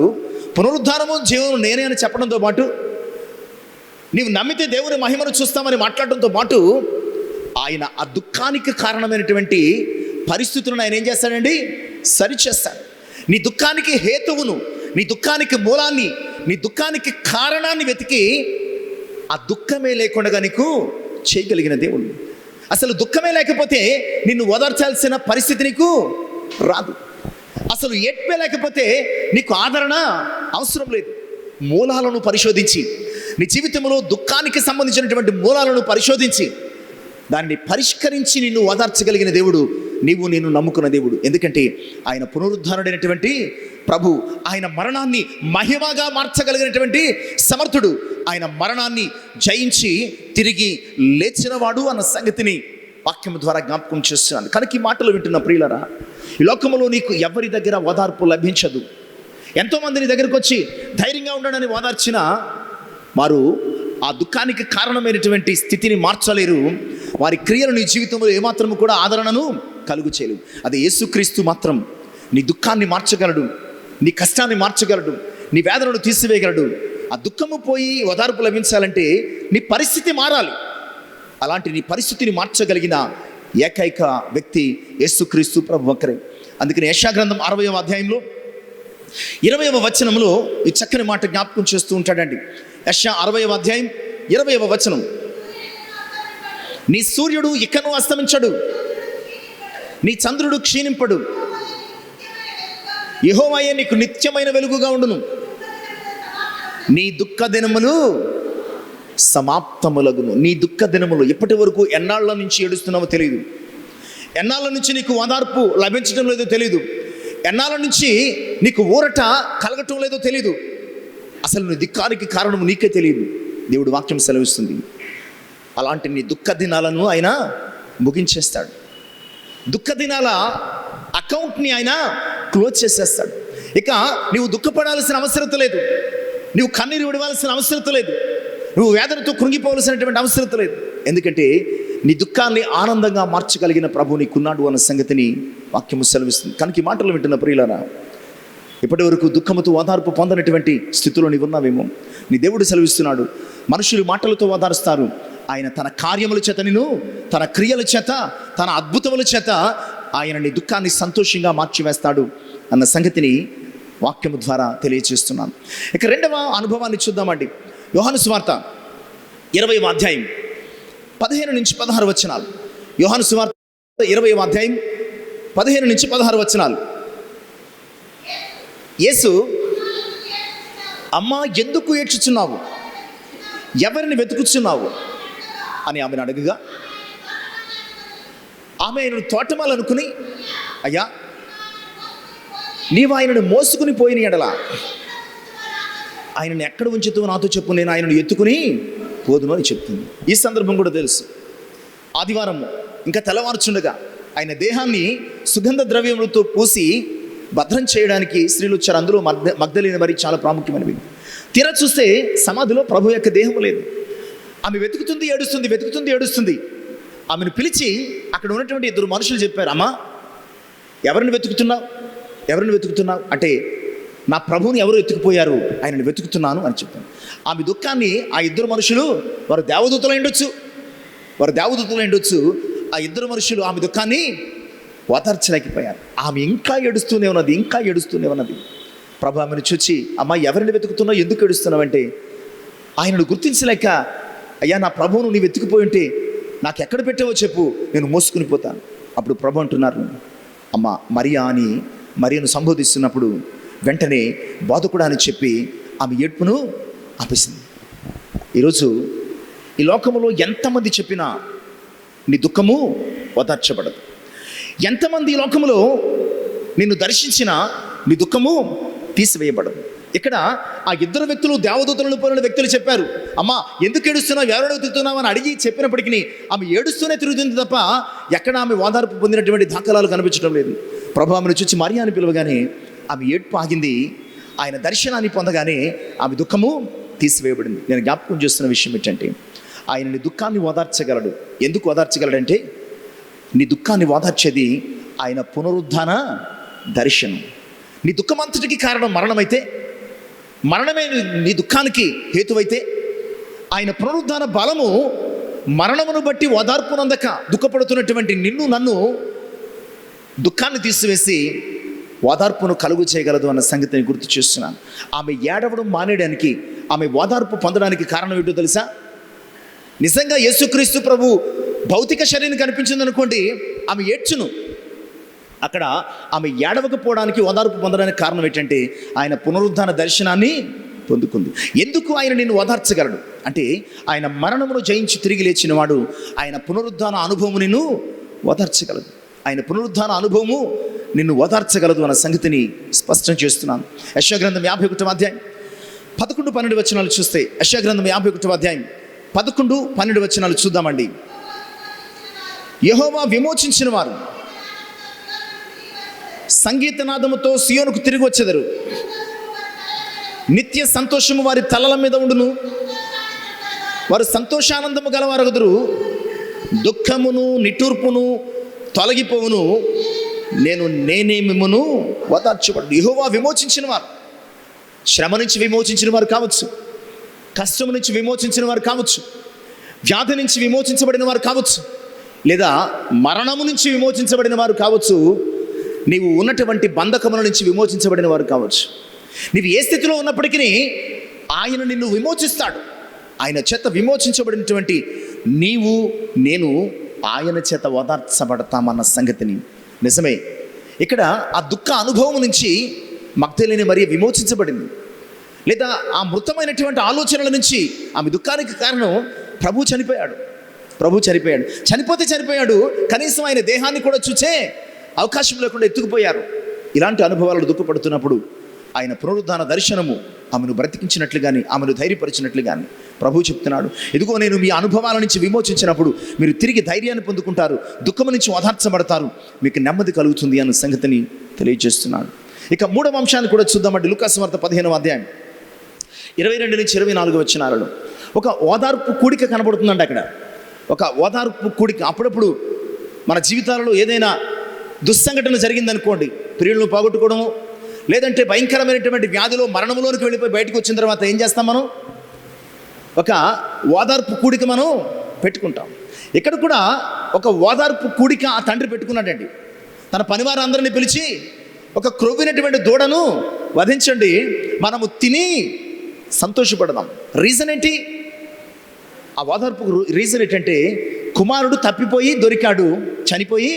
పునరుద్ధానము జీవనం నేనే అని చెప్పడంతో పాటు, నీవు నమ్మితే దేవుని మహిమను చూస్తామని మాట్లాడడంతో పాటు, ఆయన ఆ దుఃఖానికి కారణమైనటువంటి పరిస్థితులను ఆయన ఏం చేస్తాడండి? సరిచేస్తాడు. నీ దుఃఖానికి హేతువును, నీ దుఃఖానికి మూలాన్ని, నీ దుఃఖానికి కారణాన్ని వెతికి ఆ దుఃఖమే లేకుండా నీకు చేయగలిగిన దేవుడు. అసలు దుఃఖమే లేకపోతే నిన్ను ఓదార్చాల్సిన పరిస్థితి నీకు రాదు. అసలు ఏడ్పే లేకపోతే నీకు ఆదరణ అవసరం లేదు. మూలాలను పరిశోధించి, నీ జీవితంలో దుఃఖానికి సంబంధించినటువంటి మూలాలను పరిశోధించి దాన్ని పరిష్కరించి నిన్ను ఓదార్చగలిగిన దేవుడు నేను నమ్ముకున్న దేవుడు. ఎందుకంటే ఆయన పునరుద్ధారుడైనటువంటి ప్రభు, ఆయన మరణాన్ని మహిమగా మార్చగలిగినటువంటి సమర్థుడు, ఆయన మరణాన్ని జయించి తిరిగి లేచినవాడు అన్న సంగతిని వాక్యం ద్వారా జ్ఞాపకం చేస్తున్నాను. కనుక ఈ మాటలు వింటున్న ప్రియులరా, ఈ లోకంలో నీకు ఎవరి దగ్గర ఓదార్పు లభించదు. ఎంతోమంది నీ దగ్గరకు వచ్చి ధైర్యంగా ఉండడని ఓదార్చిన వారు ఆ దుఃఖానికి కారణమైనటువంటి స్థితిని మార్చలేరు. వారి క్రియలు నీ జీవితంలో ఏమాత్రము కూడా ఆదరణను కలుగు చేయలేవు. అదే యేసుక్రీస్తు మాత్రం నీ దుఃఖాన్ని మార్చగలడు, నీ కష్టాన్ని మార్చగలడు, నీ వేదనను తీసివేయగలడు. ఆ దుఃఖము పోయి ఓదార్పు లభించాలంటే నీ పరిస్థితి మారాలి. అలాంటి నీ పరిస్థితిని మార్చగలిగిన ఏకైక వ్యక్తి యేసుక్రీస్తు ప్రభు ఒక్కరే. అందుకని యెషయా గ్రంథం 60వ అధ్యాయంలో 20వ వచనంలో ఈ చక్కని మాట జ్ఞాపకం చేస్తూ ఉంటాడండి. యెషయా 60వ అధ్యాయం 20వ వచనం, నీ సూర్యుడు ఇకను అస్తమించడు, నీ చంద్రుడు క్షీణింపడు, యెహోవాయే నీకు నిత్యమైన వెలుగుగా ఉండును, నీ దుఃఖ దినములు సమాప్తములగును. నీ దుఃఖ దినములు ఎప్పటి వరకు, ఎన్నాళ్ళ నుంచి ఏడుస్తున్నావో తెలియదు, ఎన్నాళ్ళ నుంచి నీకు ఓదార్పు లభించడం లేదో తెలియదు, ఎన్నాళ్ళ నుంచి నీకు ఊరట కలగటం లేదో తెలియదు. అసలు నీ దుఃఖానికి కారణం నీకే తెలియదు. దేవుడు వాక్యం సెలవిస్తుంది. అలాంటి నీ దుఃఖ దినాలను ఆయన ముగించేస్తాడు. దుఃఖ దినాల అకౌంట్ని ఆయన క్లోజ్ చేసేస్తాడు. ఇక నీవు దుఃఖపడాల్సిన అవసరం లేదు, నువ్వు కన్నీరు విడవాల్సిన అవసరం లేదు, నువ్వు వేదనతో కృంగిపోవలసినటువంటి అవసరం లేదు. ఎందుకంటే నీ దుఃఖాన్ని ఆనందంగా మార్చగలిగిన ప్రభు నీకున్నాడు అన్న సంగతిని వాక్యము సెలవిస్తుంది. కనుక ఈ మాటలు వింటున్న ప్రియులారా, ఇప్పటి వరకు దుఃఖముతో ఓదార్పు పొందనటువంటి స్థితిలో నీవు ఉన్నావేమో. నీ దేవుడు సెలవిస్తున్నాడు, మనుషులు మాటలతో ఓదారుస్తారు, ఆయన తన కార్యముల చేత నిన్ను, తన క్రియల చేత, తన అద్భుతముల చేత ఆయన నీ దుఃఖాన్ని సంతోషంగా మార్చివేస్తాడు అన్న సంగతిని వాక్యము ద్వారా తెలియజేస్తున్నాను. ఇక రెండవ అనుభవాన్ని చూద్దామండి. యోహాను సువార్త 20వ అధ్యాయం 15 నుంచి 16 వచనాలు. యోహాను సువార్త 20వ అధ్యాయం 15 నుంచి 16 వచనాలు. యేసు, అమ్మా ఎందుకు ఏడ్చుచున్నావు, ఎవరిని వెతుకుచున్నావు అని ఆమెను అడగగా, ఆమె ఆయనను తోటమాలనుకుని, అయ్యా నీవు ఆయనను మోసుకుని పోయిన ఎడల ఆయనను ఎక్కడ ఉంచుతూ నాతో చెప్పు, నేను ఆయనను ఎత్తుకుని పోదును అని చెప్తుంది. ఈ సందర్భం కూడా తెలుసు. ఆదివారం ఇంకా తెల్లవారుచుండగా ఆయన దేహాన్ని సుగంధ ద్రవ్యములతో పూసి భద్రం చేయడానికి స్త్రీలు వచ్చారు. అందులో మగ్దలేని మరి చాలా ప్రాముఖ్యమైనవి. తీరా చూస్తే సమాధిలో ప్రభు యొక్క దేహం లేదు. ఆమె వెతుకుతుంది, ఏడుస్తుంది. ఆమెను పిలిచి అక్కడ ఉన్నటువంటి 2 మనుషులు చెప్పారు, అమ్మా ఎవరిని వెతుకుతున్నావు అంటే, నా ప్రభువుని ఎవరు ఎత్తుకుపోయారు, ఆయనను వెతుకుతున్నాను అని చెప్పాను. ఆమె దుఃఖాన్ని ఆ 2 మనుషులు, వారు దేవదూతలు ఉండొచ్చు, ఆ 2 మనుషులు ఆమె దుఃఖాన్ని ఓదార్చలేకపోయారు. ఆమె ఇంకా ఏడుస్తూనే ఉన్నది. ప్రభు ఆమెను చూచి, అమ్మా ఎవరిని వెతుకుతున్నావు, ఎందుకు ఏడుస్తున్నావు అంటే, ఆయనను గుర్తించలేక, అయ్యా నా ప్రభువును నీవు వెతుకుపోయి ఉంటే నాకు ఎక్కడ పెట్టావో చెప్పు, నేను మోసుకుని పోతాను. అప్పుడు ప్రభు అంటున్నారు, అమ్మ మరియను సంబోధిస్తున్నప్పుడు వెంటనే బోధకుడు అని చెప్పి ఆమె ఏడ్పును ఆపేసింది. ఈరోజు ఈ లోకంలో ఎంతమంది చెప్పినా నీ దుఃఖము ఓదార్చబడదు. ఎంతమంది ఈ లోకంలో నిన్ను దర్శించినా నీ దుఃఖము తీసివేయబడదు. ఇక్కడ ఆ ఇద్దరు వ్యక్తులు దేవదూతలను పోలిన వ్యక్తులు చెప్పారు, అమ్మా ఎందుకు ఏడుస్తున్నావు, ఎవరు తిరుగుతున్నావు అని అడిగి చెప్పినప్పటికీ ఆమె ఏడుస్తూనే తిరుగుతుంది తప్ప ఎక్కడ ఆమె ఓదార్పు పొందినటువంటి దాఖలాలు కనిపించడం లేదు. ప్రభు ఆమెను చూసి మరియా అని పిలవగానే ఆమె ఏడ్పు ఆగింది. ఆయన దర్శనాన్ని పొందగానే ఆమె దుఃఖము తీసివేయబడింది. నేను జ్ఞాపకం చేస్తున్న విషయం ఏంటంటే, ఆయన నీ దుఃఖాన్ని ఓదార్చగలడు. ఎందుకు ఓదార్చగలడంటే, నీ దుఃఖాన్ని ఓదార్చేది ఆయన పునరుద్ధాన దర్శనం. నీ దుఃఖమంతటికి కారణం మరణమైతే, మరణమే నీ దుఃఖానికి హేతువైతే, ఆయన పునరుద్ధాన బలము మరణమును బట్టి ఓదార్పునందక దుఃఖపడుతున్నటువంటి నిన్ను నన్ను దుఃఖాన్ని తీసివేసి ఓదార్పును కలుగు చేయగలదు అన్న సంగతిని గుర్తు చేస్తున్నాను. ఆమె ఏడవడం మానేయడానికి, ఆమె ఓదార్పు పొందడానికి కారణం ఏంటో తెలుసా? నిజంగా యేసుక్రీస్తు ప్రభు భౌతిక శరీరం కనిపించింది అనుకోండి, ఆమె ఏడ్చును. అక్కడ ఆమె ఏడవకపోవడానికి, ఓదార్పు పొందడానికి కారణం ఏంటంటే, ఆయన పునరుద్ధాన దర్శనాన్ని పొందుకుంది. ఎందుకు ఆయన నిన్ను ఓదార్చగలడు అంటే, ఆయన మరణమును జయించి తిరిగి లేచిన వాడు. ఆయన పునరుద్ధాన అనుభవము నిన్ను ఓదార్చగలదు. ఆయన పునరుద్ధాన అనుభవము నిన్ను ఓదార్చగలదు అన్న సంగతిని స్పష్టం చేస్తున్నాను. యెషయా గ్రంథం 51వ అధ్యాయం 11-12 వచనాలు చూస్తే, యెషయా గ్రంథం 51వ అధ్యాయం 11-12 వచనాలు చూద్దామండి. యెహోవా విమోచించిన వారు సంగీతనాదముతో సియోనుకు తిరిగి వచ్చెదరు. నిత్య సంతోషము వారి తలల మీద ఉండును. వారు సంతోషానందము గలవారగుదురు. దుఃఖమును నిట్టూర్పును తొలగిపోవును. నేనే మిమ్మును ఓదార్చబడు. యెహోవా విమోచించిన వారు, శ్రమ నుంచి విమోచించిన వారు కావచ్చు, కష్టం నుంచి విమోచించిన వారు కావచ్చు, వ్యాధి నుంచి విమోచించబడిన వారు కావచ్చు, లేదా మరణము నుంచి విమోచించబడిన వారు కావచ్చు, నీవు ఉన్నటువంటి బంధకముల నుంచి విమోచించబడిన వారు కావచ్చు. నీవు ఏ స్థితిలో ఉన్నప్పటికీ ఆయన నిన్ను విమోచిస్తాడు. ఆయన చేత విమోచించబడినటువంటి నీవు నేను ఆయన చేత ఓదార్చబడతామన్న సంగతిని నిజమే. ఇక్కడ ఆ దుఃఖ అనుభవం నుంచి మగ్దలేని మరియ విమోచించబడింది. లేదా ఆ మృతమైనటువంటి ఆలోచనల నుంచి ఆమె దుఃఖానికి కారణం ప్రభు చనిపోయాడు. చనిపోతే చనిపోయాడు, కనీసం ఆయన దేహాన్ని కూడా చూచే అవకాశం లేకుండా ఎత్తుకుపోయారు. ఇలాంటి అనుభవాలను దుఃఖపడుతున్నప్పుడు ఆయన పునరుద్ధాన దర్శనము ఆమెను బ్రతికించినట్లు కానీ, ఆమెను ధైర్యపరిచినట్లు కానీ ప్రభు చెప్తున్నాడు, ఇదిగో నేను మీ అనుభవాల నుంచి విమోచించినప్పుడు మీరు తిరిగి ధైర్యాన్ని పొందుకుంటారు, దుఃఖం నుంచి ఓదార్చబడతారు, మీకు నెమ్మది కలుగుతుంది అన్న సంగతిని తెలియజేస్తున్నాడు. ఇక మూడవ అంశాన్ని కూడా చూద్దామండి. లూకాసు వార్త 15వ అధ్యాయం 22-24 వచనాలలో ఒక ఓదార్పు కూడిక కనబడుతుందండి. అక్కడ ఒక ఓదార్పు కూడిక. అప్పుడప్పుడు మన జీవితాలలో ఏదైనా దుస్సంఘటన జరిగిందనుకోండి, ప్రియులను పోగొట్టుకోవడము, లేదంటే భయంకరమైనటువంటి వ్యాధిలో మరణంలోనికి వెళ్ళిపోయి బయటకు వచ్చిన తర్వాత ఏం చేస్తాం? మనం ఒక ఓదార్పు కూడిక మనం పెట్టుకుంటాం. ఇక్కడ కూడా ఒక ఓదార్పు కూడిక ఆ తండ్రి పెట్టుకున్నాడండి. తన పనివారందరినీ పిలిచి, ఒక క్రొవ్వినటువంటి దూడను వధించండి, మనము తిని సంతోషపడదాం. రీజన్ ఏంటి? ఆ ఓదార్పు రీజన్ ఏంటంటే, కుమారుడు తప్పిపోయి దొరికాడు, చనిపోయి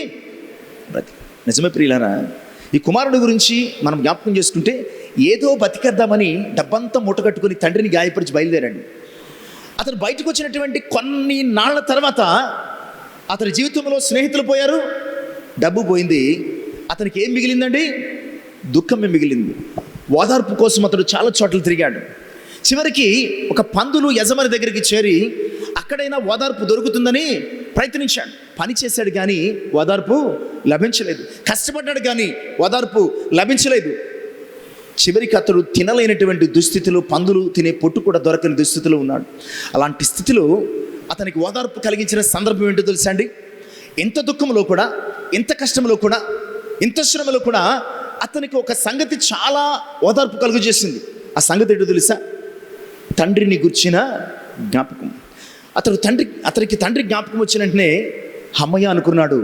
బ్రతి. నిజమే ప్రియులారా, ఈ కుమారుడు గురించి మనం జ్ఞాపకం చేసుకుంటే, ఏదో బతికేద్దామని డబ్బంతా మూటగట్టుకుని తండ్రిని గాయపరిచి బయలుదేరాడు. అతను బయటకు వచ్చినటువంటి కొన్ని నాళ్ల తర్వాత అతని జీవితంలో స్నేహితులు పోయారు, డబ్బు పోయింది. అతనికి ఏం మిగిలిందండి? దుఃఖమే మిగిలింది. ఓదార్పు కోసం అతడు చాలా చోట్ల తిరిగాడు. చివరికి ఒక పందులు యజమాని దగ్గరికి చేరి అక్కడైనా ఓదార్పు దొరుకుతుందని ప్రయత్నించాడు. పని చేశాడు కానీ ఓదార్పు లభించలేదు. కష్టపడ్డాడు కానీ ఓదార్పు లభించలేదు. చివరికి అతడు తినలేనటువంటి దుస్థితిలో, పందులు తినే పొట్టు కూడా దొరకని దుస్థితిలో ఉన్నాడు. అలాంటి స్థితిలో అతనికి ఓదార్పు కలిగించిన సందర్భం ఏంటో తెలుసా అండి? ఎంత దుఃఖంలో కూడా, ఎంత కష్టంలో కూడా, ఎంత శ్రమలో కూడా అతనికి ఒక సంగతి చాలా ఓదార్పు కలుగు చేసింది. ఆ సంగతి ఏంటో తెలుసా? తండ్రిని గుర్చిన జ్ఞాపకం. అతనికి తండ్రి జ్ఞాపకం వచ్చిన వెంటనే అమ్మయ్య అనుకున్నాడు,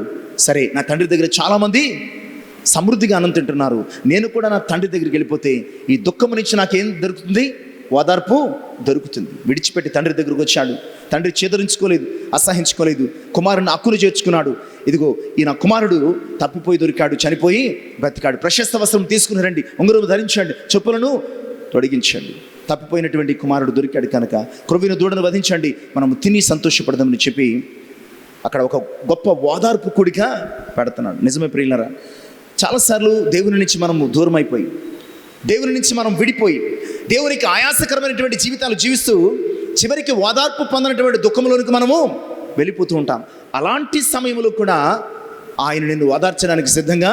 సరే నా తండ్రి దగ్గర చాలామంది సమృద్ధిగా అన్నం తింటున్నారు, నేను కూడా నా తండ్రి దగ్గరికి వెళ్ళిపోతే ఈ దుఃఖం నుంచి నాకేం దొరుకుతుంది? ఓదార్పు దొరుకుతుంది. విడిచిపెట్టి తండ్రి దగ్గరకు వచ్చాడు. తండ్రి చేదరించుకోలేదు, అసహించుకోలేదు, కుమారుని హక్కును చేర్చుకున్నాడు. ఇదిగో ఈ నా కుమారుడు తప్పిపోయి దొరికాడు, చనిపోయి బ్రతికాడు. ప్రశస్త వస్త్రం తీసుకుని రండి, ఉంగరం ధరించండి, చెప్పులను తొడిగించండి. తప్పిపోయినటువంటి కుమారుడు దొరికాడు కనుక క్రొవ్విన దూడను వధించండి, మనము తిని సంతోషపడదామని చెప్పి అక్కడ ఒక గొప్ప ఓదార్పు కూడిక పెడుతున్నాడు. నిజమే ప్రియులారా, చాలాసార్లు దేవుని నుంచి మనము దూరం అయిపోయి, దేవుని నుంచి మనం విడిపోయి, దేవునికి ఆయాసకరమైనటువంటి జీవితాలు జీవిస్తూ చివరికి ఓదార్పు పొందినటువంటి దుఃఖంలోనికి మనము వెళ్ళిపోతూ ఉంటాం. అలాంటి సమయంలో కూడా ఆయన నిన్ను ఓదార్చడానికి సిద్ధంగా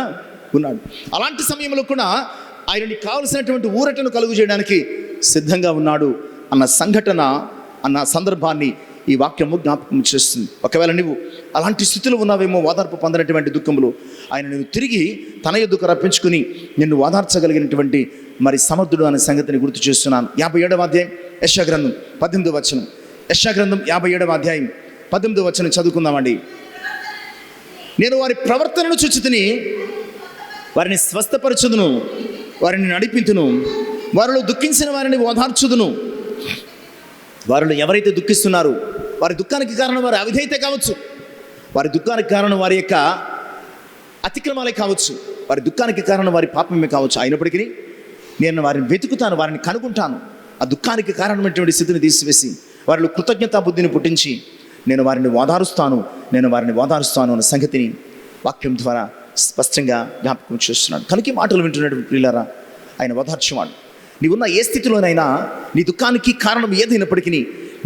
ఉన్నాడు. అలాంటి సమయంలో కూడా ఆయన నీకు కావలసినటువంటి ఊరటను కలుగు చేయడానికి సిద్ధంగా ఉన్నాడు అన్న సంఘటన, అన్న సందర్భాన్ని ఈ వాక్యము జ్ఞాపకం చేస్తుంది. ఒకవేళ నువ్వు అలాంటి స్థితిలో ఉన్నావేమో, ఓదార్పు పొందినటువంటి దుఃఖములు, ఆయన నిన్ను తిరిగి తన యొద్దకు రప్పించుకుని నిన్ను ఓదార్చగలిగినటువంటి మరి సమర్థుడు అనే సంగతిని గుర్తు చేస్తున్నాను. 57వ అధ్యాయం యెషయా గ్రంథం 18వ వచనం. యెషయా గ్రంథం 57వ అధ్యాయం 18వ వచనం చదువుకుందామండి. నేను వారి ప్రవర్తనను చూచితిని, వారిని స్వస్థపరచుదును, వారిని నడిపించును, వారిలో దుఃఖించిన వారిని ఓదార్చుదును. వారిలో ఎవరైతే దుఃఖిస్తున్నారో వారి దుఃఖానికి కారణం వారి అవిధేయత కావచ్చు, వారి దుఃఖానికి కారణం వారి యొక్క అతిక్రమాలే కావచ్చు, వారి దుఃఖానికి కారణం వారి పాపమే కావచ్చు. అయినప్పటికీ నేను వారిని వెతుకుతాను, వారిని కనుగొంటాను. ఆ దుఃఖానికి కారణమైనటువంటి స్థితిని తీసివేసి వారిలో కృతజ్ఞతా బుద్ధిని పుట్టించి నేను వారిని ఓదారుస్తాను అన్న సంగతిని వాక్యం ద్వారా స్పష్టంగా జ్ఞాపకం చేస్తున్నాడు. కనుక ఈ మాటలు వింటున్నటువంటి ప్రియులారా, ఆయన ఓదార్చేవాడు. నీవున్న ఏ స్థితిలోనైనా నీ దుఃఖానికి కారణం ఏదైనప్పటికీ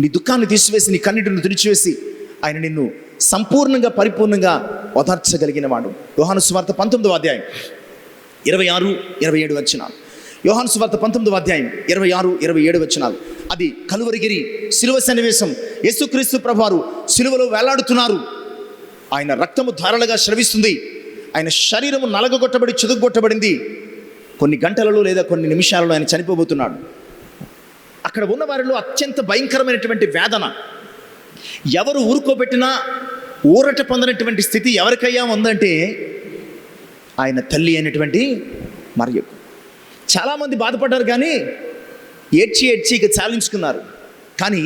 నీ దుఃఖాన్ని తీసివేసి నీ కన్నీటిని తుడిచివేసి ఆయన నిన్ను సంపూర్ణంగా పరిపూర్ణంగా ఓదార్చగలిగిన వాడు. యోహాను సువార్త 19వ అధ్యాయం 26-27 వచనాలు. యోహాను సువార్త 19వ అధ్యాయం 26-27 వచనాలు. అది కలువరిగిరి శిలువ సన్నివేశం. యేసుక్రీస్తు ప్రభువారు శిలువలో వేలాడుతున్నారు. ఆయన రక్తము ధారలుగా స్రవిస్తుంది. ఆయన శరీరము నలగొట్టబడి చిదుగొట్టబడింది. కొన్ని గంటలలో లేదా కొన్ని నిమిషాలలో ఆయన చనిపోబోతున్నాడు. అక్కడ ఉన్న వారిలో అత్యంత భయంకరమైనటువంటి వేదన, ఎవరు ఊరుకోబెట్టినా ఊరట పొందినటువంటి స్థితి ఎవరికయ్యా ఉందంటే ఆయన తల్లి అయినటువంటి మరియకు. చాలామంది బాధపడ్డారు, కానీ ఏడ్చి ఇక చాలించుకున్నారు. కానీ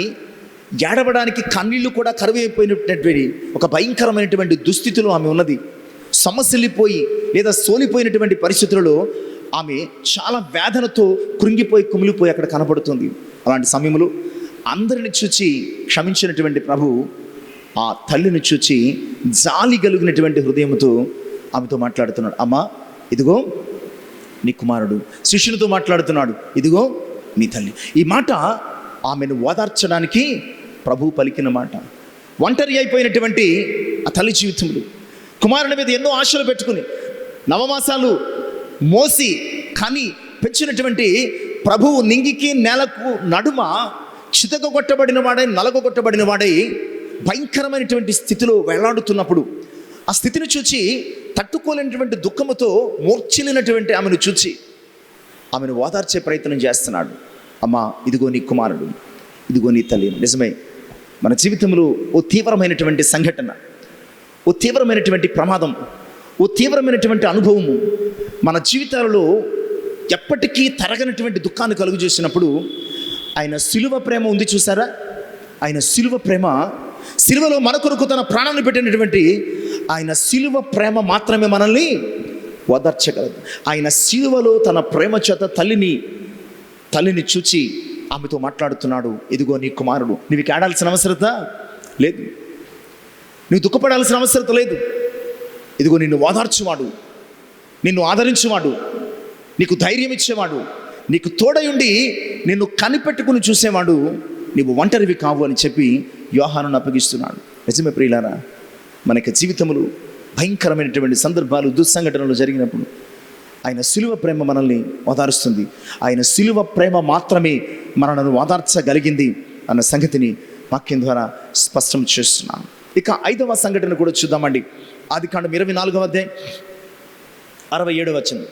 ఏడవడానికి కన్నీళ్లు కూడా కరువైపోయినటువంటి ఒక భయంకరమైనటువంటి దుస్థితిలో ఆమె ఉన్నది. సమస్యలిపోయి లేదా సోలిపోయినటువంటి పరిస్థితులలో ఆమె చాలా వేదనతో కృంగిపోయి కుమిలిపోయి అక్కడ కనబడుతుంది. అలాంటి సమయంలో అందరిని చూచి క్షమించినటువంటి ప్రభు ఆ తల్లిని చూచి జాలి కలిగినటువంటి హృదయంతో ఆమెతో మాట్లాడుతున్నాడు. అమ్మా, ఇదిగో నీ కుమారుడు. శిష్యునితో మాట్లాడుతున్నాడు, ఇదిగో నీ తల్లి. ఈ మాట ఆమెను ఓదార్చడానికి ప్రభు పలికిన మాట. ఒంటరి అయిపోయినటువంటి ఆ తల్లి జీవితంలో కుమారుని మీద ఎన్నో ఆశలు పెట్టుకుని నవమాసాలు మోసి కని పెంచినటువంటి ప్రభువు నింగికి నేలకు నడుమ చితగొట్టబడిన వాడై నలగొట్టబడిన వాడై భయంకరమైనటువంటి స్థితిలో వేలాడుతున్నప్పుడు ఆ స్థితిని చూచి తట్టుకోలేనటువంటి దుఃఖముతో మూర్ఛిల్లినటువంటి ఆమెను చూచి ఆమెను ఓదార్చే ప్రయత్నం చేస్తున్నాడు. అమ్మా, ఇదిగో నీ కుమారుడు, ఇదిగో నీ తల్లి. నిజమే, మన జీవితంలో ఓ తీవ్రమైనటువంటి సంఘటన, ఓ తీవ్రమైనటువంటి ప్రమాదం, ఓ తీవ్రమైనటువంటి అనుభవము మన జీవితాలలో ఎప్పటికీ తరగనటువంటి దుఃఖాన్ని కలుగు చేసినప్పుడు ఆయన శిలువ ప్రేమ ఉంది చూసారా? ఆయన శిలువ ప్రేమ, శిలువలో మన కొరకు తన ప్రాణాన్ని పెట్టినటువంటి ఆయన శిలువ ప్రేమ మాత్రమే మనల్ని ఓదార్చగలదు. ఆయన శిలువలో తన ప్రేమ చేత తల్లిని చూచి ఆమెతో మాట్లాడుతున్నాడు, ఇదిగో నీ కుమారుడు. నీవు ఏడాల్సిన అవసరత లేదు, నువ్వు దుఃఖపడాల్సిన అవసరత లేదు. ఇదిగో నిన్ను ఓదార్చువాడు, నిన్ను ఆదరించేవాడు, నీకు ధైర్యం ఇచ్చేవాడు, నీకు తోడయుండి నిన్ను కనిపెట్టుకుని చూసేవాడు, నీవు ఒంటరివి కావు అని చెప్పి యోహానును అప్పగిస్తున్నాడు. నిజమే ప్రియులారా, మనకి జీవితములు భయంకరమైనటువంటి సందర్భాలు, దుస్సంఘటనలు జరిగినప్పుడు ఆయన శిలువ ప్రేమ మనల్ని ఓదారుస్తుంది. ఆయన శిలువ ప్రేమ మాత్రమే మనల్ని ఓదార్చగలిగింది అన్న సంగతిని వాక్యం ద్వారా స్పష్టం చేస్తున్నాను. ఇక 5వ సంఘటన కూడా చూద్దామండి. ఆదికాండం 24వ అధ్యాయం 67వ వచనం.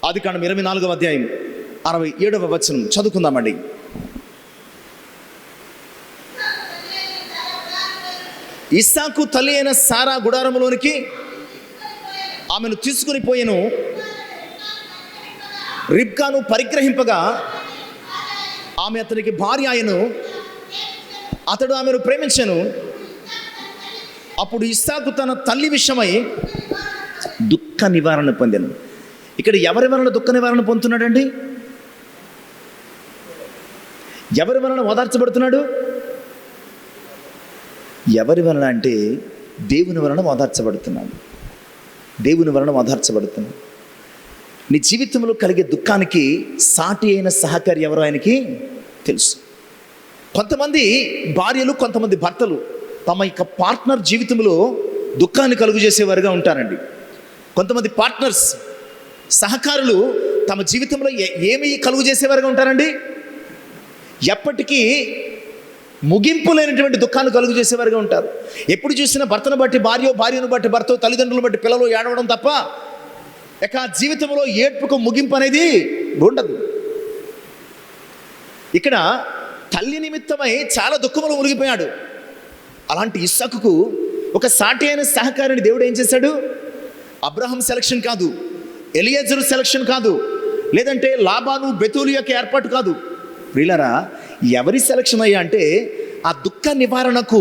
ఆదికాండం 24వ అధ్యాయం 67వ వచనం చదువుకుందామండి. ఇస్సాకు తల్లి అయిన సారా గుడారములోనికి ఆమెను తీసుకుని పోయెను. రిబ్కాను పరిగ్రహింపగా ఆమె అతనికి భార్య ఆయను, అతడు ఆమెను ప్రేమించెను. అప్పుడు ఇస్సాకు తన తల్లి విషయమై దుఃఖ నివారణ పొందెను. ఇక్కడ ఎవరి వలన దుఃఖ నివారణ పొందుతున్నాడండి? ఎవరి వలన ఓదార్చబడుతున్నాడు? ఎవరి వలన అంటే దేవుని వలన ఓదార్చబడుతున్నాడు. దేవుని వలన ఓదార్చబడుతున్నాడు. నీ జీవితంలో కలిగే దుఃఖానికి సాటి అయిన సహకారి ఎవరో ఆయనకి తెలుసు. కొంతమంది భార్యలు, కొంతమంది భర్తలు తమ యొక్క పార్ట్నర్ జీవితంలో దుఃఖాన్ని కలుగు చేసేవారుగా ఉంటారండి. కొంతమంది పార్ట్నర్స్, సహకారులు తమ జీవితంలో ఏమి కలుగు చేసేవారుగా ఉంటారండి? ఎప్పటికీ ముగింపు లేనటువంటి దుఃఖాన్ని కలుగు చేసేవారుగా ఉంటారు. ఎప్పుడు చూసినా భర్తను బట్టి భార్య, భార్యను బట్టి భర్త, తల్లిదండ్రులను బట్టి పిల్లలు ఏడవడం తప్ప ఇక జీవితంలో ఏడ్పుకు ముగింపు అనేది ఉండదు. ఇక్కడ తల్లి నిమిత్తమై చాలా దుఃఖంలో మునిగిపోయాడు. అలాంటి ఇస్సాకుకు ఒక సాటి అయిన సహకారిని దేవుడు ఏం చేశాడు? అబ్రహాం సెలక్షన్ కాదు, ఎలియజరు సెలక్షన్ కాదు, లేదంటే లాబాను బెతూలు యొక్క ఏర్పాటు కాదు. ప్రియులారా, ఎవరి సెలక్షన్ అయ్యా అంటే ఆ దుఃఖ నివారణకు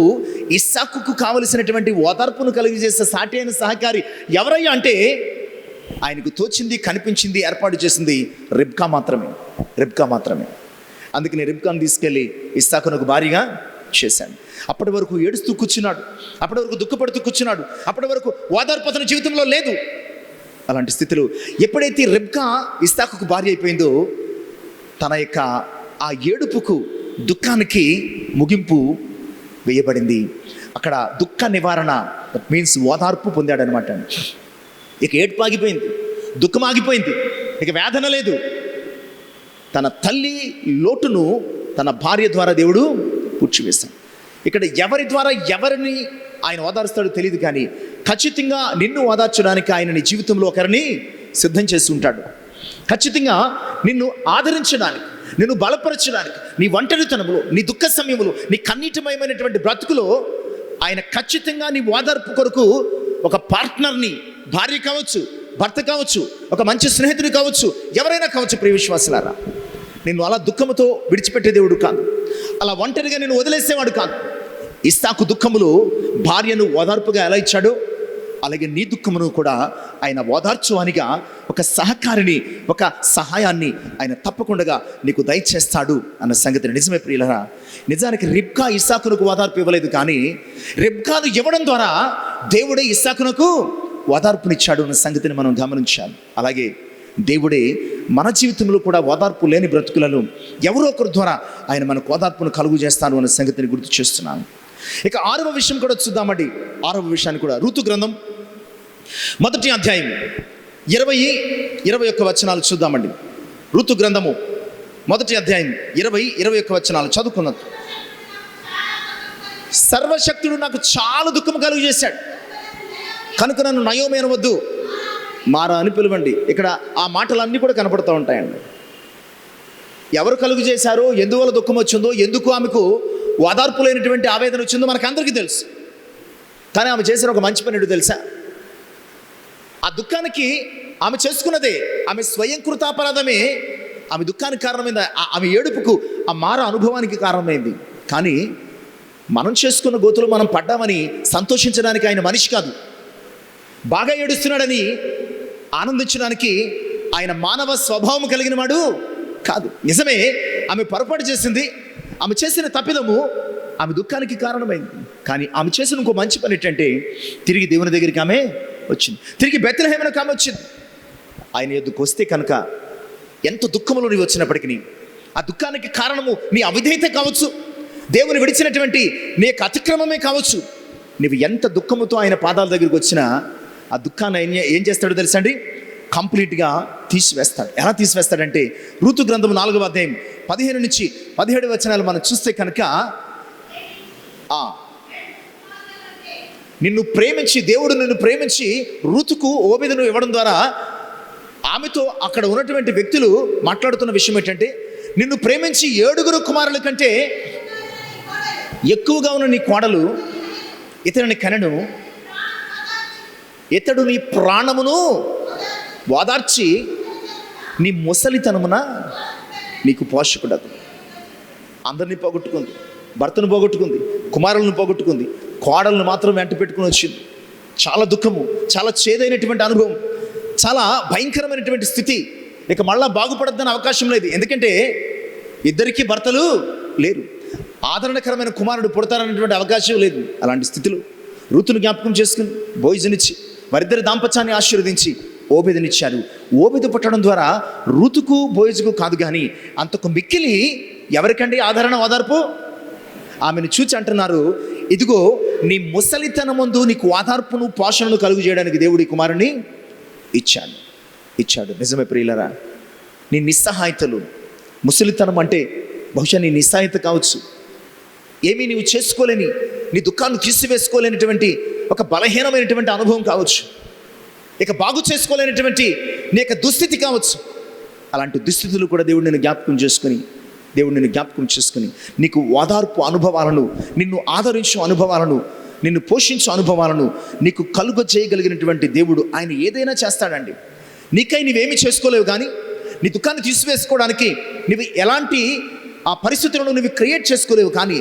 ఇస్సాకుకు కావలసినటువంటి ఓదార్పును కలిగజేసే సాటి అయిన సహకారి ఎవరయ్యా అంటే ఆయనకు తోచింది, కనిపించింది, ఏర్పాటు చేసింది రిబ్కా మాత్రమే. అందుకని రిబ్కాను తీసుకెళ్ళి ఇస్సాకునకు భారీగా చేశాడు. అప్పటి వరకు ఏడుస్తూ కూర్చున్నాడు, అప్పటి వరకు దుఃఖపడుతూ కూర్చున్నాడు, అప్పటి వరకు ఓదార్పు అతని జీవితంలో లేదు. అలాంటి స్థితిలో ఎప్పుడైతే రిబ్కా ఇస్సాకుకు భార్య అయిపోయిందో తన యొక్క ఆ ఏడుపుకు, దుఃఖానికి ముగింపు వేయబడింది. అక్కడ దుఃఖ నివారణ మీన్స్ ఓదార్పు పొందాడనమాట. ఇక ఏడుపు ఆగిపోయింది, దుఃఖం ఆగిపోయింది, ఇక వేదన లేదు. తన తల్లి లోటును తన భార్య ద్వారా దేవుడు పూడ్చివేశాడు. ఇక్కడ ఎవరి ద్వారా ఎవరిని ఆయన ఓదార్స్తాడో తెలియదు, కానీ ఖచ్చితంగా నిన్ను ఓదార్చడానికి ఆయన నీ జీవితంలో ఒకరిని సిద్ధం చేసి ఉంటాడు. ఖచ్చితంగా నిన్ను ఆదరించడానికి, నిన్ను బలపరచడానికి, నీ ఒంటరితనంలో, నీ దుఃఖ సమయంలో, నీ కన్నీటిమయమైనటువంటి బ్రతుకులో ఆయన ఖచ్చితంగా నీ ఓదార్పు కొరకు ఒక పార్ట్నర్ని, భార్య కావచ్చు, భర్త కావచ్చు, ఒక మంచి స్నేహితుడు కావచ్చు, ఎవరైనా కావచ్చు. ప్రియ విశ్వాసులారా, నిన్ను అలా దుఃఖముతో విడిచిపెట్టే దేవుడు కాదు, అలా ఒంటరిగా నిన్ను వదిలేసేవాడు కాదు. ఇస్సాకు దుఃఖములో భార్యను ఓదార్పుగా ఎలా ఇచ్చాడో అలాగే నీ దుఃఖమును కూడా ఆయన ఓదార్చువానిగా ఒక సహకారిని, ఒక సహాయాన్ని ఆయన తప్పకుండా నీకు దయచేస్తాడు అన్న సంగతి నిజమే. ప్రియులరా, నిజానికి రిబ్కా ఇస్సాకునకు ఓదార్పు ఇవ్వలేదు, కానీ రిబ్కాను ఇవ్వడం ద్వారా దేవుడే ఇస్సాకునకు ఓదార్పునిచ్చాడు అన్న సంగతిని మనం గమనించాలి. అలాగే దేవుడే మన జీవితంలో కూడా ఓదార్పు లేని బ్రతుకులను ఎవరో ఒకరి ద్వారా ఆయన మనకు ఓదార్పును కలుగు చేస్తాను అన్న సంగతిని గుర్తు చేస్తున్నాను. ఇక 6వ విషయం కూడా చూద్దామండి. 6వ విషయాన్ని కూడా రూతు గ్రంథం 1వ అధ్యాయం 20-21 వచనాలు చూద్దామండి. రూతు గ్రంథము 1వ అధ్యాయం 20-21 వచనాలు చదువుకున్నాం. సర్వశక్తుడు నాకు చాలా దుఃఖం కలుగు చేశాడు కనుక నన్ను నయోమి అనవద్దు, మారా అని పిలవండి. ఇక్కడ ఆ మాటలన్నీ కూడా కనపడుతూ ఉంటాయండి. ఎవరు కలుగు చేశారో, ఎందువల్ల దుఃఖం వచ్చిందో, ఎందుకు ఆమెకు ఓదార్పు లేనటువంటి ఆవేదన వచ్చిందో మనకందరికీ తెలుసు. కానీ ఆమె చేసిన ఒక మంచి పని ఏంటో తెలుసా? ఆ దుఃఖానికి ఆమె చేసుకున్నదే, ఆమె స్వయం కృతాపరాధమే ఆమె దుఃఖానికి కారణమైంది, ఆమె ఏడుపుకు, ఆ మార అనుభవానికి కారణమైంది. కానీ మనం చేసుకున్న గోతులు మనం పడ్డామని సంతోషించడానికి ఆయన మనిషి కాదు. బాగా ఏడుస్తున్నాడని ఆనందించడానికి ఆయన మానవ స్వభావం కలిగిన వాడు కాదు. నిజమే, ఆమె పొరపాటు చేసింది, ఆమె చేసిన తప్పిదము ఆమె దుఃఖానికి కారణమైంది. కానీ ఆమె చేసిన ఇంకో మంచి పని ఏంటంటే తిరిగి దేవుని దగ్గరికి ఆమె వచ్చింది, తిరిగి బెత్లెహేమునకు ఆమె వచ్చింది. ఆయన ఎద్దుకు వస్తే కనుక ఎంత దుఃఖములో నీవు వచ్చినప్పటికీ, ఆ దుఃఖానికి కారణము నీ అవిధేయత కావచ్చు, దేవుని విడిచినటువంటి నీ యొక్క అతిక్రమమే కావచ్చు. నీవు ఎంత దుఃఖముతో ఆయన పాదాల దగ్గరికి వచ్చినా ఆ దుఃఖాన్ని ఏం చేస్తాడో తెలుసా అండి? కంప్లీట్గా తీసివేస్తాడు. ఎలా తీసివేస్తాడంటే రూతు గ్రంథం 4వ అధ్యాయం 15-17 వచనాలు మనం చూస్తే కనుక, దేవుడు నిన్ను ప్రేమించి రూతుకు ఓబేదును ఇవ్వడం ద్వారా ఆమెతో అక్కడ ఉన్నటువంటి వ్యక్తులు మాట్లాడుతున్న విషయం ఏంటంటే, నిన్ను ప్రేమించి 7 కుమారుల కంటే ఎక్కువగా ఉన్న నీ కోడలు ఇతరుని కనెను, ఇతడు నీ ప్రాణమును ఓదార్చి నీ ముసలితనమున నీకు పోషకుడదు. అందరినీ పోగొట్టుకుంది, భర్తను పోగొట్టుకుంది, కుమారులను పోగొట్టుకుంది, కోడలను మాత్రం వెంట పెట్టుకుని వచ్చింది. చాలా దుఃఖము, చాలా చేదైనటువంటి అనుభవం, చాలా భయంకరమైనటువంటి స్థితి. ఇక మళ్ళా బాగుపడద్దని అవకాశం లేదు, ఎందుకంటే ఇద్దరికీ భర్తలు లేరు, ఆదరణకరమైన కుమారుడు పుడతారనేటువంటి అవకాశం లేదు. అలాంటి స్థితిలో రూతును జ్ఞాపకం చేసుకుని భోజనిచ్చి వారిద్దరి దాంపత్యాన్ని ఆశీర్వదించి ఓబేదునిచ్చారు. ఓబేదు పుట్టడం ద్వారా రూతుకు బోయజుకు కాదు, కానీ అంతకు మిక్కిలి ఎవరికండి ఆదరణ ఓదార్పు? ఆమెను చూచి అంటున్నారు, ఇదిగో నీ ముసలితనమందు నీకు ఓదార్పును పోషణను కలుగు చేయడానికి దేవుడి కుమారుని ఇచ్చాడు. నిజమే ప్రియులరా, నీ నిస్సహాయతలు, ముసలితనం అంటే బహుశా నీ నిస్సహాయత కావచ్చు, ఏమీ నీవు చేసుకోలేని, నీ దుఃఖాన్ని తీసివేసుకోలేనటువంటి ఒక బలహీనమైనటువంటి అనుభవం కావచ్చు, ఇక బాగు చేసుకోలేనటువంటి నీ యొక్క దుస్థితి కావచ్చు. అలాంటి దుస్థితులు కూడా దేవుడు నిన్ను జ్ఞాపకం చేసుకుని నీకు ఓదార్పు అనుభవాలను, నిన్ను ఆదరించు అనుభవాలను, నిన్ను పోషించు అనుభవాలను నీకు కలుగ చేయగలిగినటువంటి దేవుడు ఆయన ఏదైనా చేస్తాడండి. నీకై నువ్వేమి చేసుకోలేవు, కానీ నీ దుఃఖాన్ని తీసివేసుకోవడానికి నువ్వు ఎలాంటి ఆ పరిస్థితులను నువ్వు క్రియేట్ చేసుకోలేవు, కానీ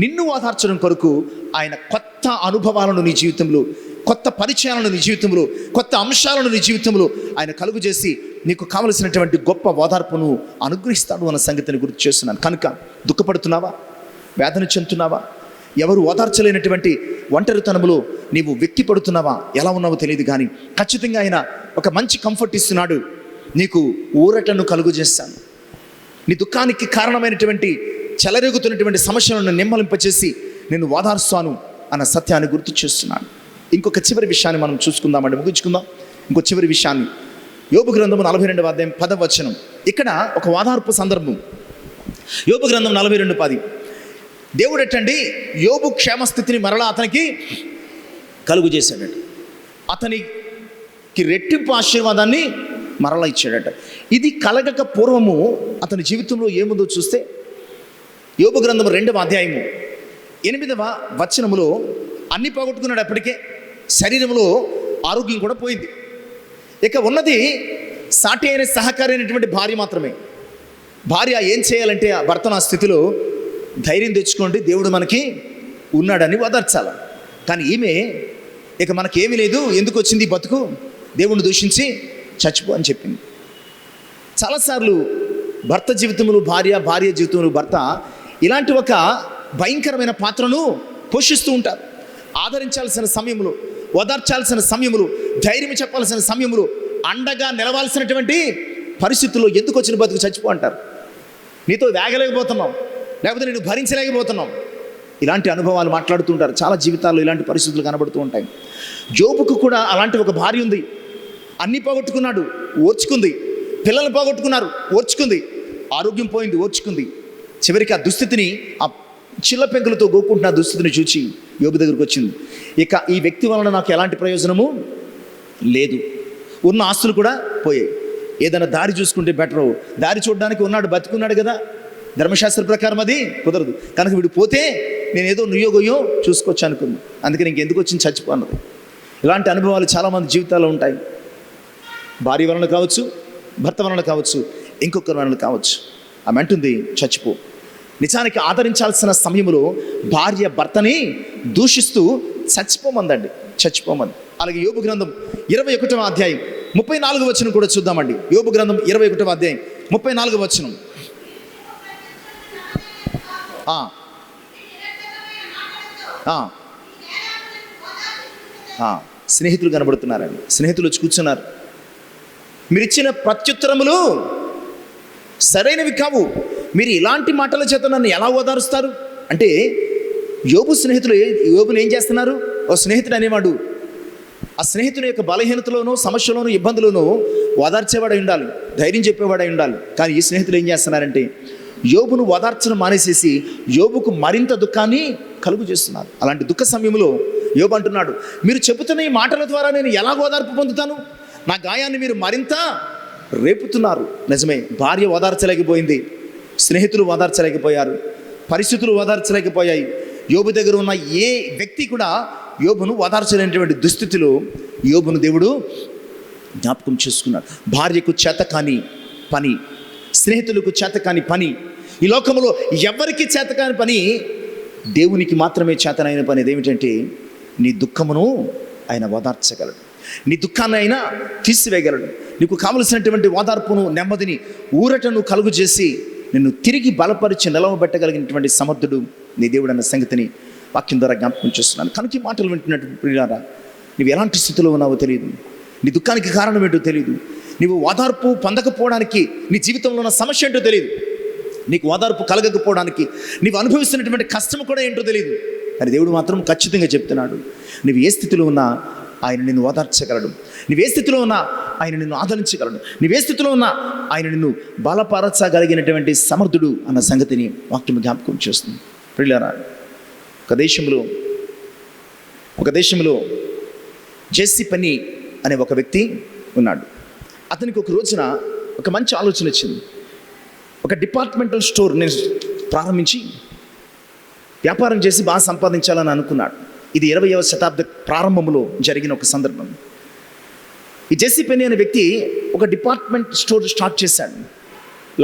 నిన్ను ఓదార్చడం కొరకు ఆయన కొత్త అనుభవాలను నీ జీవితంలో, కొత్త పరిచయాలను నీ జీవితంలో, కొత్త అంశాలను నీ జీవితంలో ఆయన కలుగు చేసి నీకు కావలసినటువంటి గొప్ప ఓదార్పును అనుగ్రహిస్తాడు అన్న సంగతిని గుర్తు చేస్తున్నాను. కనుక దుఃఖపడుతున్నావా? వేదన చెందుతున్నావా? ఎవరు ఓదార్చలేనటువంటి ఒంటరితనములో నీవు వెక్కిపడుతున్నావా? ఎలా ఉన్నావో తెలియదు, కానీ ఖచ్చితంగా ఆయన ఒక మంచి కంఫర్ట్ ఇస్తున్నాడు. నీకు ఊరటను కలుగు చేస్తాను. నీ దుఃఖానికి కారణమైనటువంటి చెలరేగుతున్నటువంటి సమస్యలను నిమ్మలింపచేసి నేను ఓదార్స్తాను అన్న సత్యాన్ని గుర్తు చేస్తున్నాను. ఇంకొక చివరి విషయాన్ని మనం చూసుకుందామండి, ముగించుకుందాం. ఇంకో చివరి విషయాన్ని, యోబు గ్రంథం 42వ అధ్యాయం 10వ వచనం. ఇక్కడ ఒక ఓదార్పు సందర్భం. యోబు గ్రంథం 42:10. దేవుడు ఎట్టండి యోబు క్షేమస్థితిని మరలా అతనికి కలుగు చేశాడట. అతనికి రెట్టింపు ఆశీర్వాదాన్ని మరలా ఇచ్చాడట. ఇది కలగక పూర్వము అతని జీవితంలో ఏముందో చూస్తే, యోబు గ్రంథం 2వ అధ్యాయము 8వ వచనములో అన్ని పోగొట్టుకున్నాడు. అప్పటికే శరీరంలో ఆరోగ్యం కూడా పోయింది. ఇక ఉన్నది సాటి అయిన సహకారి అయినటువంటి భార్య మాత్రమే. భార్య ఏం చేయాలంటే ఆ భర్తను ఆ స్థితిలో ధైర్యం తెచ్చుకోండి, దేవుడు మనకి ఉన్నాడని ఓదార్చాలి. కానీ ఈమె ఇక మనకేమీ లేదు, ఎందుకు వచ్చింది బతుకు, దేవుణ్ణి దూషించి చచ్చిపో అని చెప్పింది. చాలాసార్లు భర్త జీవితంలో భార్య జీవితంలో భర్త ఇలాంటి ఒక భయంకరమైన పాత్రను పోషిస్తూ ఉంటారు. ఆదరించాల్సిన సమయంలో, ఓదార్చాల్సిన సమయంలో, ధైర్యం చెప్పాల్సిన సమయంలో, అండగా నిలవాల్సినటువంటి పరిస్థితుల్లో ఎందుకు వచ్చిన బతుకు చచ్చిపో అంటారు. నీతో వేగలేకపోతున్నాం, లేకపోతే నేను భరించలేకపోతున్నాం, ఇలాంటి అనుభవాలు మాట్లాడుతుంటారు. చాలా జీవితాల్లో ఇలాంటి పరిస్థితులు కనబడుతూ ఉంటాయి. యోబుకు కూడా అలాంటి ఒక భార్య ఉంది. అన్నీ పోగొట్టుకున్నాడు, ఓర్చుకుంది. పిల్లలు పోగొట్టుకున్నారు, ఓర్చుకుంది. ఆరోగ్యం పోయింది, ఓర్చుకుంది. చివరికి ఆ దుస్థితిని, ఆ చిల్ల పెంకులతో గోకుంటున్న దుస్థితిని చూచి యోబు దగ్గరికి వచ్చింది. ఇక ఈ వ్యక్తి వలన నాకు ఎలాంటి ప్రయోజనము లేదు, ఉన్న ఆస్తులు కూడా పోయాయి, ఏదైనా దారి చూసుకుంటే బెటరు. దారి చూడడానికి ఉన్నాడు, బతుకున్నాడు కదా, ధర్మశాస్త్ర ప్రకారం అది కుదరదు. కనుక వీడు పోతే నేను ఏదో నుయ్యోగొయ్యో చూసుకోవచ్చు అనుకుంది. అందుకని ఇంకెందుకు వచ్చింది చచ్చిపోన్నది. ఇలాంటి అనుభవాలు చాలామంది జీవితాల్లో ఉంటాయి. భార్య వలన కావచ్చు, భర్త వలన కావచ్చు, ఇంకొకరి వలన కావచ్చు. ఆమె అంటుంది చచ్చిపో. నిజానికి ఆదరించాల్సిన సమయంలో భార్య భర్తని దూషిస్తూ చచ్చిపోమందండి. అలాగే యోబు గ్రంథం 21వ అధ్యాయం 34వ వచనం కూడా చూద్దామండి. యోబు గ్రంథం 21వ అధ్యాయం 34వ వచనం. స్నేహితులు కనబడుతున్నారండి. స్నేహితులు వచ్చి కూర్చున్నారు. మీరిచ్చిన ప్రత్యుత్తరములు సరైనవి కావు, మీరు ఇలాంటి మాటల చేత నన్ను ఎలా ఓదారుస్తారు అంటే, యోబు స్నేహితులు యోబుని ఏం చేస్తున్నారు? ఓ స్నేహితుడు అనేవాడు ఆ స్నేహితుని యొక్క బలహీనతలోనూ, సమస్యలోనూ, ఇబ్బందులోనూ ఓదార్చేవాడై ఉండాలి, ధైర్యం చెప్పేవాడై ఉండాలి. కానీ ఈ స్నేహితులు ఏం చేస్తున్నారంటే, యోబును ఓదార్చడం మానేసేసి యోబుకు మరింత దుఃఖాన్ని కలుగు చేస్తున్నారు. అలాంటి దుఃఖ సమయంలో యోబు అంటున్నాడు, మీరు చెబుతున్న ఈ మాటల ద్వారా నేను ఎలా ఓదార్పు పొందుతాను? నా గాయాన్ని మీరు మరింత రేపుతున్నారు. నిజమే, భార్య ఓదార్చలేకపోయింది, స్నేహితులు ఓదార్చలేకపోయారు, పరిస్థితులు ఓదార్చలేకపోయాయి. యోబు దగ్గర ఉన్న ఏ వ్యక్తి కూడా యోబును ఓదార్చలేనటువంటి దుస్థితిలో యోబును దేవుడు జ్ఞాపకం చేసుకున్నాడు. భార్యకు చేతకాని పని, స్నేహితులకు చేతకాని పని, ఈ లోకంలో ఎవరికి చేతకాని పని, దేవునికి మాత్రమే చేతనైన పని ఏమిటంటే, నీ దుఃఖమును ఆయన ఓదార్చగలడు, నీ దుఃఖాన్ని అయినా తీసివేయగలడు. నీకు కావలసినటువంటి ఓదార్పును, నెమ్మదిని, ఊరటను కలుగు చేసి నిన్ను తిరిగి బలపరిచి నిలవబెట్టగలిగినటువంటి సమర్థుడు నీ దేవుడు అన్న సంగతిని వాక్యం ద్వారా జ్ఞాపకం చేస్తున్నాను. కనుక ఈ మాటలు వింటున్నటువంటి ప్రియులారా, నువ్వు ఎలాంటి స్థితిలో ఉన్నావో తెలియదు, నీ దుఃఖానికి కారణం ఏంటో తెలియదు, నీవు ఓదార్పు పొందకపోవడానికి నీ జీవితంలో ఉన్న సమస్య ఏంటో తెలియదు, నీకు ఓదార్పు కలగకపోవడానికి నీవు అనుభవిస్తున్నటువంటి కష్టం కూడా ఏంటో తెలియదు. కానీ దేవుడు మాత్రం ఖచ్చితంగా చెప్తున్నాడు, నువ్వు ఏ స్థితిలో ఉన్నా ఆయన నిన్ను ఓదార్చగలడు, నువ్వే స్థితిలో ఉన్నా ఆయన నిన్ను ఆదరించగలడు, నువ్వే స్థితిలో ఉన్నా ఆయన నిన్ను బలపరచగలిగినటువంటి సమర్థుడు అన్న సంగతిని వాక్యం జ్ఞాపకం చేస్తుంది. ప్రియులారా, ఒక దేశంలో జెస్సీ పెన్నీ అనే ఒక వ్యక్తి ఉన్నాడు. అతనికి ఒక రోజున ఒక మంచి ఆలోచన వచ్చింది. ఒక డిపార్ట్మెంటల్ స్టోర్ నేను ప్రారంభించి వ్యాపారం చేసి బాగా సంపాదించాలని అనుకున్నాడు. ఇది 20వ శతాబ్ద ప్రారంభంలో జరిగిన ఒక సందర్భం. ఈ జెస్సీ పెన్నీ అనే వ్యక్తి ఒక డిపార్ట్మెంట్ స్టోర్ స్టార్ట్ చేశాడు.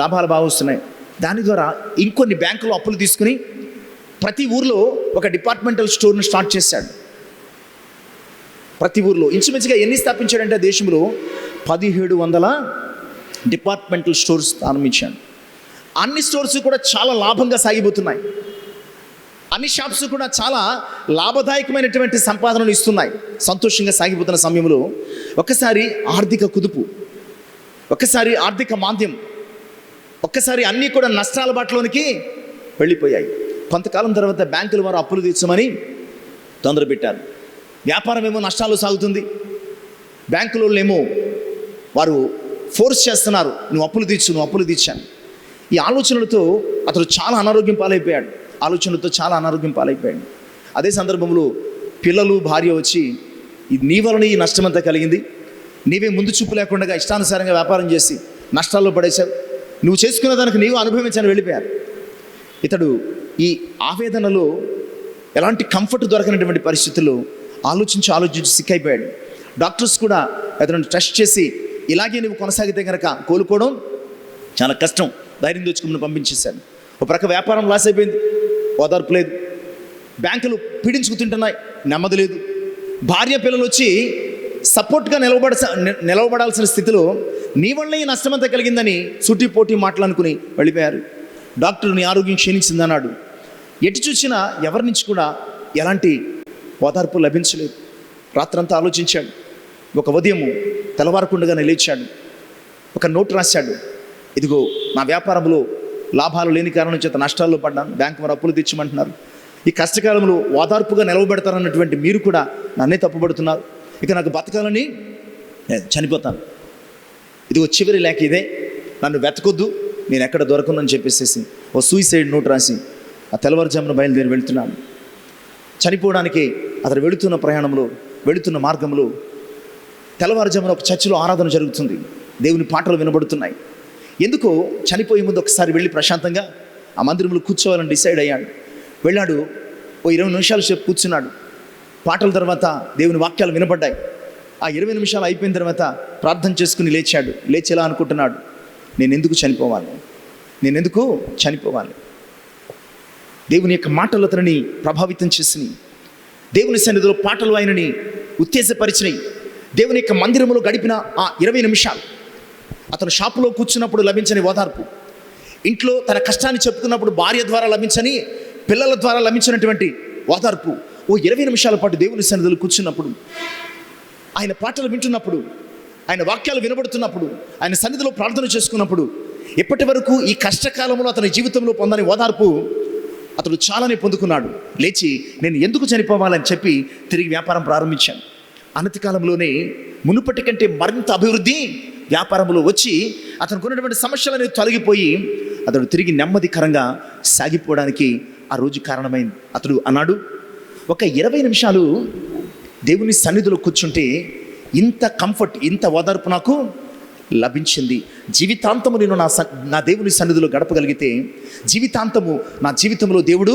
లాభాలు బాగా వస్తున్నాయి. దాని ద్వారా ఇంకొన్ని బ్యాంకులో అప్పులు తీసుకుని ప్రతి ఊర్లో ఒక డిపార్ట్మెంటల్ స్టోర్ను స్టార్ట్ చేశాడు. ప్రతి ఊర్లో ఇంచుమించుగా ఎన్ని స్థాపించాడంటే దేశంలో 1700 డిపార్ట్మెంటల్ స్టోర్స్ ప్రారంభించాడు. అన్ని స్టోర్స్ కూడా చాలా లాభంగా సాగిపోతున్నాయి. అన్ని షాప్స్ కూడా చాలా లాభదాయకమైనటువంటి సంపాదనలు ఇస్తున్నాయి. సంతోషంగా సాగిపోతున్న సమయంలో ఒక్కసారి ఆర్థిక కుదుపు, ఒక్కసారి ఆర్థిక మాంద్యం, ఒక్కసారి అన్నీ కూడా నష్టాల బాటలోనికి వెళ్ళిపోయాయి. కొంతకాలం తర్వాత బ్యాంకుల వారు అప్పులు తీర్చమని తొందర పెట్టారు. వ్యాపారం ఏమో నష్టాలు సాగుతుంది, బ్యాంకులో ఏమో వారు ఫోర్స్ చేస్తున్నారు, నువ్వు అప్పులు తీర్చాను. ఈ ఆలోచనలతో అతడు చాలా అనారోగ్యం పాలైపోయాడు. అదే సందర్భంలో పిల్లలు, భార్య వచ్చి నీ వలన ఈ నష్టమంతా కలిగింది, నీవే ముందు చూపు లేకుండా ఇష్టానుసారంగా వ్యాపారం చేసి నష్టాల్లో పడేశావు, నువ్వు చేసుకున్న దానికి నీవు అనుభవించని వెళ్ళిపోయారు. ఇతడు ఈ ఆవేదనలో ఎలాంటి కంఫర్ట్ దొరకనటువంటి పరిస్థితుల్లో ఆలోచించి సిక్కైపోయాడు. డాక్టర్స్ కూడా అతను టెస్ట్ చేసి ఇలాగే నువ్వు కొనసాగితే కనుక కోలుకోవడం చాలా కష్టం, ధైర్యం తెచ్చుకుని పంపించేశాను. ఒక ప్రక్క వ్యాపారం లాస్ అయిపోయింది, ఓదార్పు లేదు, బ్యాంకులు పీడించుకు తింటున్నాయి, నెమ్మది లేదు, భార్య పిల్లలు వచ్చి సపోర్ట్గా నిలవబడాల్సిన స్థితిలో నీ వల్ల ఈ నష్టమంతా కలిగిందని పోటీ మాటలనుకుని వెళ్ళిపోయారు. డాక్టర్ నీ ఆరోగ్యం క్షీణించిందన్నాడు. ఎటు చూసినా ఎవరి నుంచి కూడా ఎలాంటి ఓదార్పు లభించలేదు. రాత్రంతా ఆలోచించాడు. ఒక ఉదయము తెల్లవారకుండగానే లేచాడు, ఒక నోట్ రాశాడు, ఇదిగో నా వ్యాపారంలో లాభాలు లేని కారణం చేత నష్టాల్లో పడ్డాను, బ్యాంకు వారు అప్పులు తెచ్చమంటున్నారు, ఈ కష్టకాలంలో ఓదార్పుగా నిలవబెడతారన్నటువంటి మీరు కూడా నన్నే తప్పుపడుతున్నారు, ఇక నాకు బతకాలని చనిపోతాను, ఇదిగో చివరి లేక ఇదే, నన్ను వెతకొద్దు, నేను ఎక్కడ దొరకను అని చెప్పేసి ఓ సూసైడ్ నోట్ రాసి ఆ తెల్లవారుజామున బయలుదేరి వెళుతున్నాను. చనిపోవడానికి అతను వెళుతున్న మార్గంలో తెల్లవారుజామున ఒక చర్చిలో ఆరాధన జరుగుతుంది, దేవుని పాటలు వినబడుతున్నాయి. ఎందుకో చనిపోయే ముందు ఒకసారి వెళ్ళి ప్రశాంతంగా ఆ మందిరంలో కూర్చోవాలని డిసైడ్ అయ్యాడు. వెళ్ళాడు, ఓ 20 నిమిషాలు సేపు కూర్చున్నాడు. పాటల తర్వాత దేవుని వాక్యాలు వినబడ్డాయి. ఆ 20 నిమిషాలు అయిపోయిన తర్వాత ప్రార్థన చేసుకుని లేచి ఎలా అనుకుంటున్నాడు, నేను ఎందుకు చనిపోవాలి? దేవుని యొక్క మాటలు అతనిని ప్రభావితం చేసినాయి. దేవుని సన్నిధిలో పాటలు ఆయనని ఉత్తేజపరిచినాయి. దేవుని యొక్క మందిరంలో గడిపిన ఆ 20 నిమిషాలు, అతను షాపులో కూర్చున్నప్పుడు లభించని ఓదార్పు, ఇంట్లో తన కష్టాన్ని చెప్పుకున్నప్పుడు భార్య ద్వారా లభించని, పిల్లల ద్వారా లభించినటువంటి ఓదార్పు, ఓ 20 నిమిషాల పాటు దేవుని సన్నిధిలో కూర్చున్నప్పుడు, ఆయన పాటలు వింటున్నప్పుడు, ఆయన వాక్యాలు వినబడుతున్నప్పుడు, ఆయన సన్నిధిలో ప్రార్థన చేసుకున్నప్పుడు, ఎప్పటి వరకు ఈ కష్టకాలంలో అతని జీవితంలో పొందని ఓదార్పు అతడు చాలానే పొందుకున్నాడు. లేచి నేను ఎందుకు చనిపోవాలని చెప్పి తిరిగి వ్యాపారం ప్రారంభించాను. అనతి కాలంలోనే మునుపటి కంటే మరింత అభివృద్ధి వ్యాపారంలో వచ్చి అతనికి ఉన్నటువంటి సమస్యలన్నీ తొలగిపోయి అతడు తిరిగి నెమ్మదికరంగా సాగిపోవడానికి ఆ రోజు కారణమైంది. అతడు అన్నాడు, ఒక 20 నిమిషాలు దేవుని సన్నిధిలో కూర్చుంటే ఇంత కంఫర్ట్, ఇంత ఓదార్పు నాకు లభించింది. జీవితాంతము నేను నా దేవుని సన్నిధిలో గడపగలిగితే జీవితాంతము నా జీవితంలో దేవుడు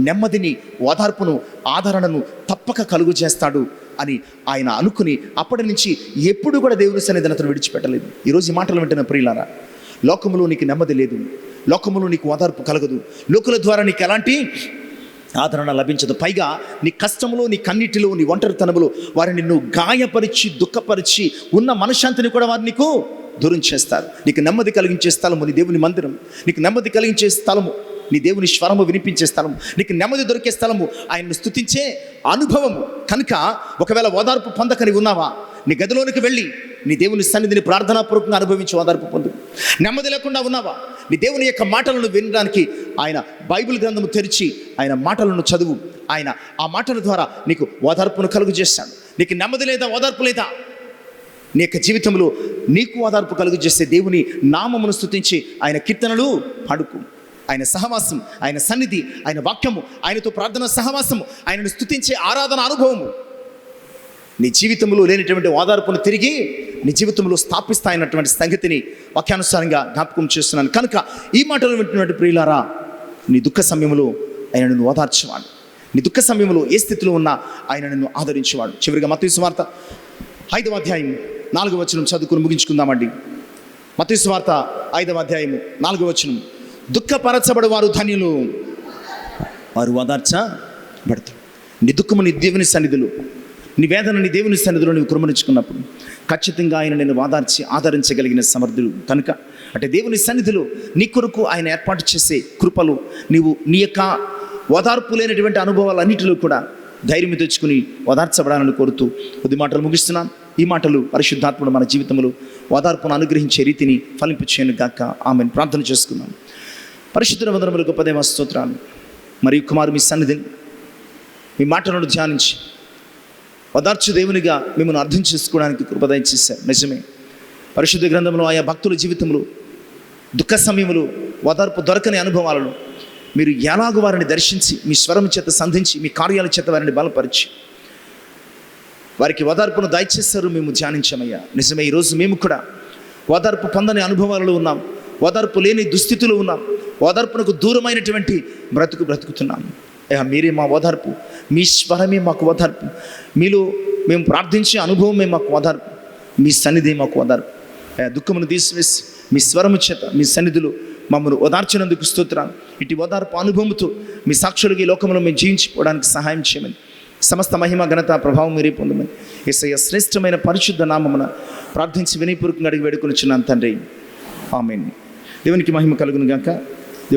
నెమ్మదిని, ఓదార్పును, ఆదరణను తప్పక కలుగు చేస్తాడు అని ఆయన అనుకుని అప్పటి నుంచి ఎప్పుడు కూడా దేవుని సన్నిధిని అతను విడిచిపెట్టలేదు. ఈరోజు ఈ మాటలు వింటున్న ప్రియులారా, లోకములో నీకు నెమ్మది లేదు, లోకములో నీకు ఓదార్పు కలగదు, లోకుల ద్వారా నీకు ఎలాంటి ఆదరణ లభించదు. పైగా నీ కష్టంలో, నీ కన్నిటిలో, నీ ఒంటరితనములో వారు నిన్ను గాయపరిచి, దుఃఖపరిచి ఉన్న మనశ్శాంతిని కూడా వారు నీకు దూరం చేస్తారు. నీకు నెమ్మది కలిగించే స్థలము నీ దేవుని మందిరం, నీకు నెమ్మది కలిగించే స్థలము నీ దేవుని స్వరము వినిపించే స్థలము, నీకు నెమ్మది దొరికే స్థలము ఆయన్ని స్తుతించే అనుభవము. కనుక ఒకవేళ ఓదార్పు పొందకని ఉన్నావా, నీ గదిలోనికి వెళ్ళి నీ దేవుని సన్నిధిని ప్రార్థనాపూర్వకంగా అనుభవించి ఓదార్పు పొందు. నెమ్మది లేకుండా ఉన్నావా, నీ దేవుని యొక్క మాటలను వినడానికి ఆయన బైబిల్ గ్రంథము తెరిచి ఆయన మాటలను చదువు. ఆయన ఆ మాటల ద్వారా నీకు ఓదార్పును కలుగు చేస్తాడు. నీకు నెమ్మది లేదా, ఓదార్పు లేదా, నీ యొక్క జీవితంలో నీకు ఓదార్పు కలుగు చేసే దేవుని నామమును స్తుతించి ఆయన కీర్తనలు పాడుకు. ఆయన సహవాసం, ఆయన సన్నిధి, ఆయన వాక్యము, ఆయనతో ప్రార్థన సహవాసము, ఆయనను స్తుతించే ఆరాధన అనుభవము నీ జీవితంలో లేనటువంటి ఓదార్పును తిరిగి నీ జీవితంలో స్థాపిస్తాయన్నటువంటి సంగతిని వాక్యానుసారంగా జ్ఞాపకం చేస్తున్నాను. కనుక ఈ మాటలు వింటున్నటువంటి ప్రియులారా, నీ దుఃఖ సమయంలో ఆయన నిన్ను ఓదార్చేవాడు. నీ దుఃఖ సమయంలో ఏ స్థితిలో ఉన్నా ఆయన నిన్ను ఆదరించేవాడు. చివరిగా మత్తయి సువార్త 5వ అధ్యాయం 4వ వచనం చదువుకుని ముగించుకుందామండి. మత్తయి సువార్త 5వ అధ్యాయం 4వ వచనం, దుఃఖపరచబడు వారు ధన్యులు, వారు ఓదార్చబడతారు. నీ దుఃఖము నీ దేవుని సన్నిధిలో, నీ వేదన నీ దేవుని సన్నిధిలో నీవు కుమ్మరించుకున్నప్పుడు ఖచ్చితంగా ఆయన నేను ఆదరించగలిగిన సమర్థుడు. కనుక అంటే దేవుని సన్నిధిలో నీ కొరకు ఆయన ఏర్పాటు చేసే కృపలు నీవు నీ యొక్క ఓదార్పు లేనటువంటి అనుభవాలన్నిటిలో కూడా ధైర్యం తెచ్చుకుని ఓదార్చబడాలని కోరుతూ కొద్ది మాటలు ముగిస్తున్నాను. ఈ మాటలు పరిశుద్ధాత్ముడు మన జీవితంలో ఓదార్పును అనుగ్రహించే రీతిని ఫలింపచేయను గాక. ఆమెను ప్రార్థన చేసుకున్నాం. పరిశుద్ధ వందనములు, గొప్ప దేవ స్తోత్రాలు. మరియు కుమారు మీ సన్నిధిని, మీ మాటలను ధ్యానించి ఓదార్చు దేవునిగా మిమ్మల్ని అర్థం చేసుకోవడానికి కృప దయచేశారు. నిజమే, పరిశుద్ధ గ్రంథంలో ఆయా భక్తుల జీవితంలో దుఃఖ సమయంలో ఓదార్పు దొరకని అనుభవాలను మీరు ఎలాగో వారిని దర్శించి మీ స్వరం చేత సంధించి మీ కార్యాల చేత వారిని బలపరిచి వారికి ఓదార్పును దయచేస్తారు. మేము ధ్యానించామయ్యా. నిజమే, ఈరోజు మేము కూడా ఓదార్పు పొందని అనుభవాలలో ఉన్నాం, ఓదార్పు లేని దుస్థితిలో ఉన్నాం, ఓదార్పునకు దూరమైనటువంటి బ్రతుకుతున్నాం. అయ్యా, మీరే మా ఓదార్పు, మీ స్వరమే మాకు ఓదార్పు, మీలో మేము ప్రార్థించే అనుభవమే మాకు ఓదార్పు, మీ సన్నిధి మాకు ఓదార్పు. అయ్యా, దుఃఖమును తీసివేసి మీ స్వరము చేత మీ సన్నిధిలో మమ్మల్ని ఓదార్చినందుకు స్తోత్రాలు. ఇటు ఓదార్పు అనుభవంతో మీ సాక్షులుగా ఈ లోకంలో మేము జీవించిపోవడానికి సహాయం చేయమని, సమస్త మహిమ ఘనత ప్రభావం మీరే పొందమని యేసయ్య శ్రేష్టమైన పరిశుద్ధ నామమున ప్రార్థించి వినయపూర్వకంగా అడిగి వేడుకొనిచున్నాను తండ్రి. ఆమేన్. దేవునికి మహిమ కలుగును గాక.